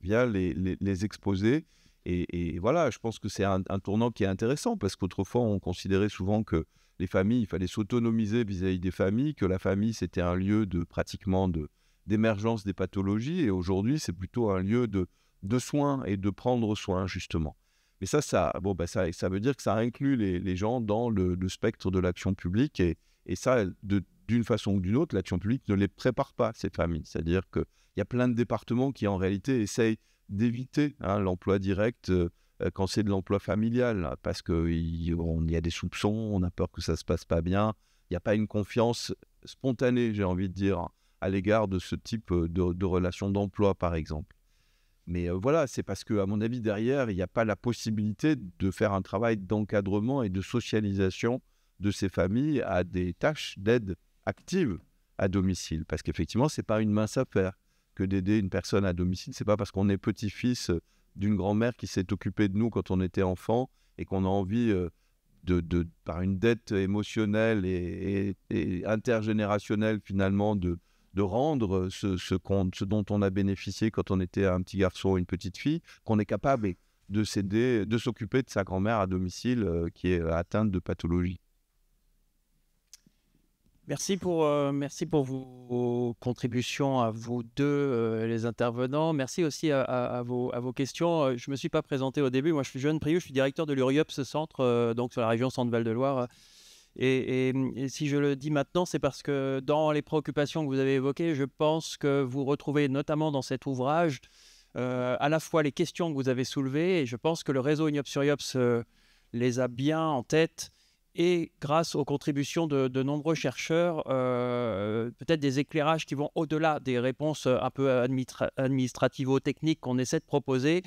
vient les exposer. Et voilà, je pense que c'est un tournant qui est intéressant parce qu'autrefois, on considérait souvent que les familles, il fallait s'autonomiser vis-à-vis des familles, que la famille, c'était un lieu d'émergence des pathologies. Et aujourd'hui, c'est plutôt un lieu de soins et de prendre soin, justement. Mais ça veut dire que ça inclut les gens dans le spectre de l'action publique. Et ça, d'une façon ou d'une autre, l'action publique ne les prépare pas, ces familles. C'est-à-dire qu'il y a plein de départements qui, en réalité, essayent d'éviter l'emploi direct quand c'est de l'emploi familial, parce qu'il y a des soupçons, on a peur que ça ne se passe pas bien. Il n'y a pas une confiance spontanée, j'ai envie de dire, à l'égard de ce type de relation d'emploi, par exemple. Mais voilà, c'est parce qu'à mon avis, derrière, il n'y a pas la possibilité de faire un travail d'encadrement et de socialisation de ces familles à des tâches d'aide active à domicile. Parce qu'effectivement, ce n'est pas une mince affaire que d'aider une personne à domicile. Ce n'est pas parce qu'on est petit-fils d'une grand-mère qui s'est occupée de nous quand on était enfant et qu'on a envie, par une dette émotionnelle et intergénérationnelle finalement, de rendre ce dont on a bénéficié quand on était un petit garçon ou une petite fille, qu'on est capable de s'occuper de sa grand-mère à domicile qui est atteinte de pathologie. Merci pour vos contributions à vous deux, les intervenants. Merci aussi à vos questions. Je ne me suis pas présenté au début. Moi, je suis Johan Priou, je suis directeur de l'URIOP, centre, donc sur la région Centre-Val-de-Loire. Et si je le dis maintenant, c'est parce que dans les préoccupations que vous avez évoquées, je pense que vous retrouvez notamment dans cet ouvrage à la fois les questions que vous avez soulevées, et je pense que le réseau UNIOPS les a bien en tête. Et grâce aux contributions de nombreux chercheurs, peut-être des éclairages qui vont au-delà des réponses un peu administrativo-techniques qu'on essaie de proposer.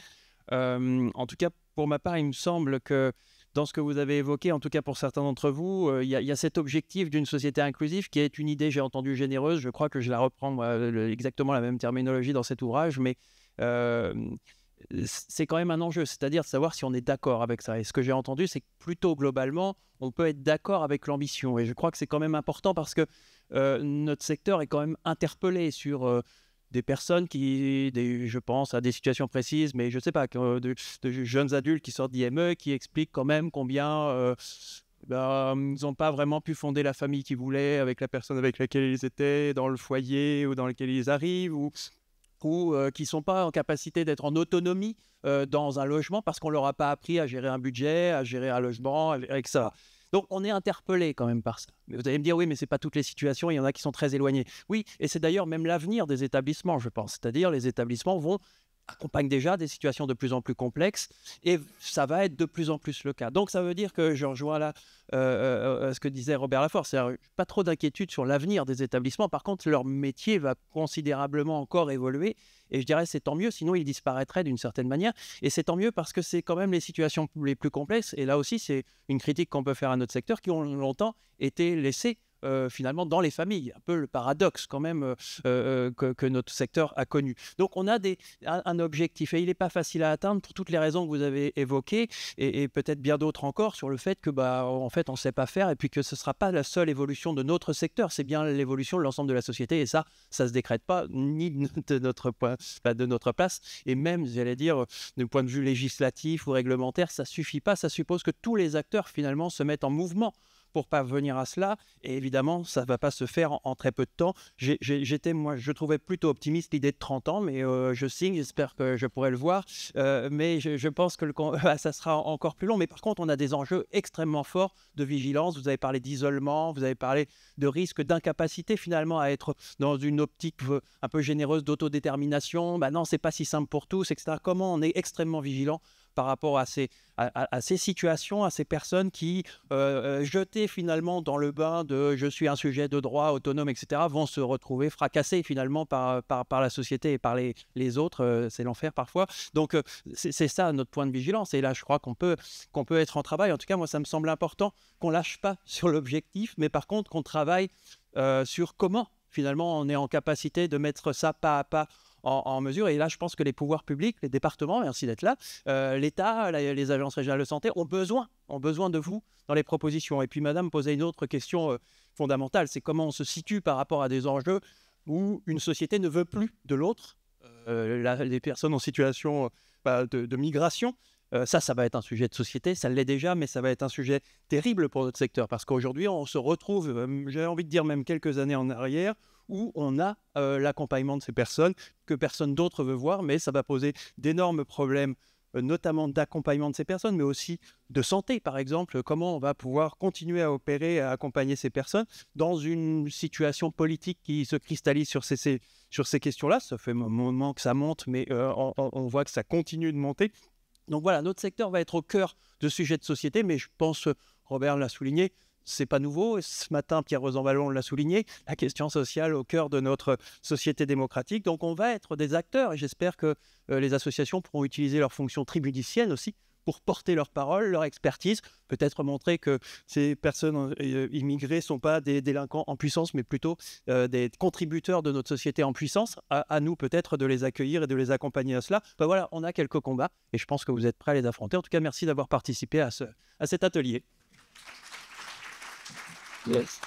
En tout cas, pour ma part, il me semble que dans ce que vous avez évoqué, en tout cas pour certains d'entre vous, il y a cet objectif d'une société inclusive qui est une idée, j'ai entendu, généreuse. Je crois que je la reprends exactement la même terminologie dans cet ouvrage, mais c'est quand même un enjeu, c'est-à-dire de savoir si on est d'accord avec ça. Et ce que j'ai entendu, c'est que plutôt globalement, on peut être d'accord avec l'ambition. Et je crois que c'est quand même important parce que notre secteur est quand même interpellé sur des personnes je pense à des situations précises, mais je ne sais pas, de jeunes adultes qui sortent d'IME, qui expliquent quand même combien ils n'ont pas vraiment pu fonder la famille qu'ils voulaient avec la personne avec laquelle ils étaient, dans le foyer ou dans lequel ils arrivent, ou qui ne sont pas en capacité d'être en autonomie dans un logement parce qu'on ne leur a pas appris à gérer un budget, à gérer un logement, avec ça. Donc, on est interpellé quand même par ça. Mais vous allez me dire, oui, mais ce n'est pas toutes les situations, il y en a qui sont très éloignées. Oui, et c'est d'ailleurs même l'avenir des établissements, je pense. C'est-à-dire, les établissements accompagnent déjà des situations de plus en plus complexes et ça va être de plus en plus le cas. Donc, ça veut dire que je rejoins là ce que disait Robert Laforce. C'est-à-dire, pas trop d'inquiétude sur l'avenir des établissements. Par contre, leur métier va considérablement encore évoluer et je dirais c'est tant mieux, sinon ils disparaîtraient d'une certaine manière. Et c'est tant mieux parce que c'est quand même les situations les plus complexes. Et là aussi, c'est une critique qu'on peut faire à notre secteur qui ont longtemps été laissés finalement dans les familles, un peu le paradoxe quand même que notre secteur a connu. Donc on a un objectif et il n'est pas facile à atteindre pour toutes les raisons que vous avez évoquées et peut-être bien d'autres encore sur le fait que en fait on ne sait pas faire et puis que ce ne sera pas la seule évolution de notre secteur, c'est bien l'évolution de l'ensemble de la société et ça ne se décrète pas ni de notre place et même j'allais dire d'un point de vue législatif ou réglementaire ça ne suffit pas, ça suppose que tous les acteurs finalement se mettent en mouvement pour parvenir à cela. Et évidemment, ça ne va pas se faire en très peu de temps. Moi, je trouvais plutôt optimiste l'idée de 30 ans, mais je signe, j'espère que je pourrai le voir. Mais je pense que ça sera encore plus long. Mais par contre, on a des enjeux extrêmement forts de vigilance. Vous avez parlé d'isolement, vous avez parlé de risque d'incapacité finalement à être dans une optique un peu généreuse d'autodétermination. Non, ce n'est pas si simple pour tous, etc. Comment on est extrêmement vigilant par rapport à ces situations, à ces personnes qui, jetées finalement dans le bain de « je suis un sujet de droit autonome », etc., vont se retrouver fracassées finalement par la société et par les autres. C'est l'enfer parfois. Donc, c'est ça notre point de vigilance. Et là, je crois qu'on peut être en travail. En tout cas, moi, ça me semble important qu'on ne lâche pas sur l'objectif, mais par contre, qu'on travaille sur comment finalement on est en capacité de mettre ça pas à pas en mesure. Et là, je pense que les pouvoirs publics, les départements, merci d'être là, l'État, les agences régionales de santé ont besoin de vous dans les propositions. Et puis, madame posait une autre question fondamentale, c'est comment on se situe par rapport à des enjeux où une société ne veut plus de l'autre. Les personnes en situation de migration, ça va être un sujet de société, ça l'est déjà, mais ça va être un sujet terrible pour notre secteur, parce qu'aujourd'hui, on se retrouve, j'ai envie de dire même quelques années en arrière, où on a l'accompagnement de ces personnes que personne d'autre veut voir, mais ça va poser d'énormes problèmes, notamment d'accompagnement de ces personnes, mais aussi de santé, par exemple. Comment on va pouvoir continuer à opérer, à accompagner ces personnes dans une situation politique qui se cristallise sur ces questions-là. Ça fait un moment que ça monte, mais on voit que ça continue de monter. Donc voilà, notre secteur va être au cœur de sujets de société, mais je pense, Robert l'a souligné, c'est pas nouveau. Ce matin, Pierre Rosanvallon l'a souligné, la question sociale au cœur de notre société démocratique. Donc, on va être des acteurs et j'espère que les associations pourront utiliser leur fonction tribunicienne aussi pour porter leur parole, leur expertise, peut-être montrer que ces personnes immigrées ne sont pas des délinquants en puissance, mais plutôt des contributeurs de notre société en puissance. À nous peut-être de les accueillir et de les accompagner à cela. Voilà, on a quelques combats et je pense que vous êtes prêts à les affronter. En tout cas, merci d'avoir participé à cet atelier. Yes.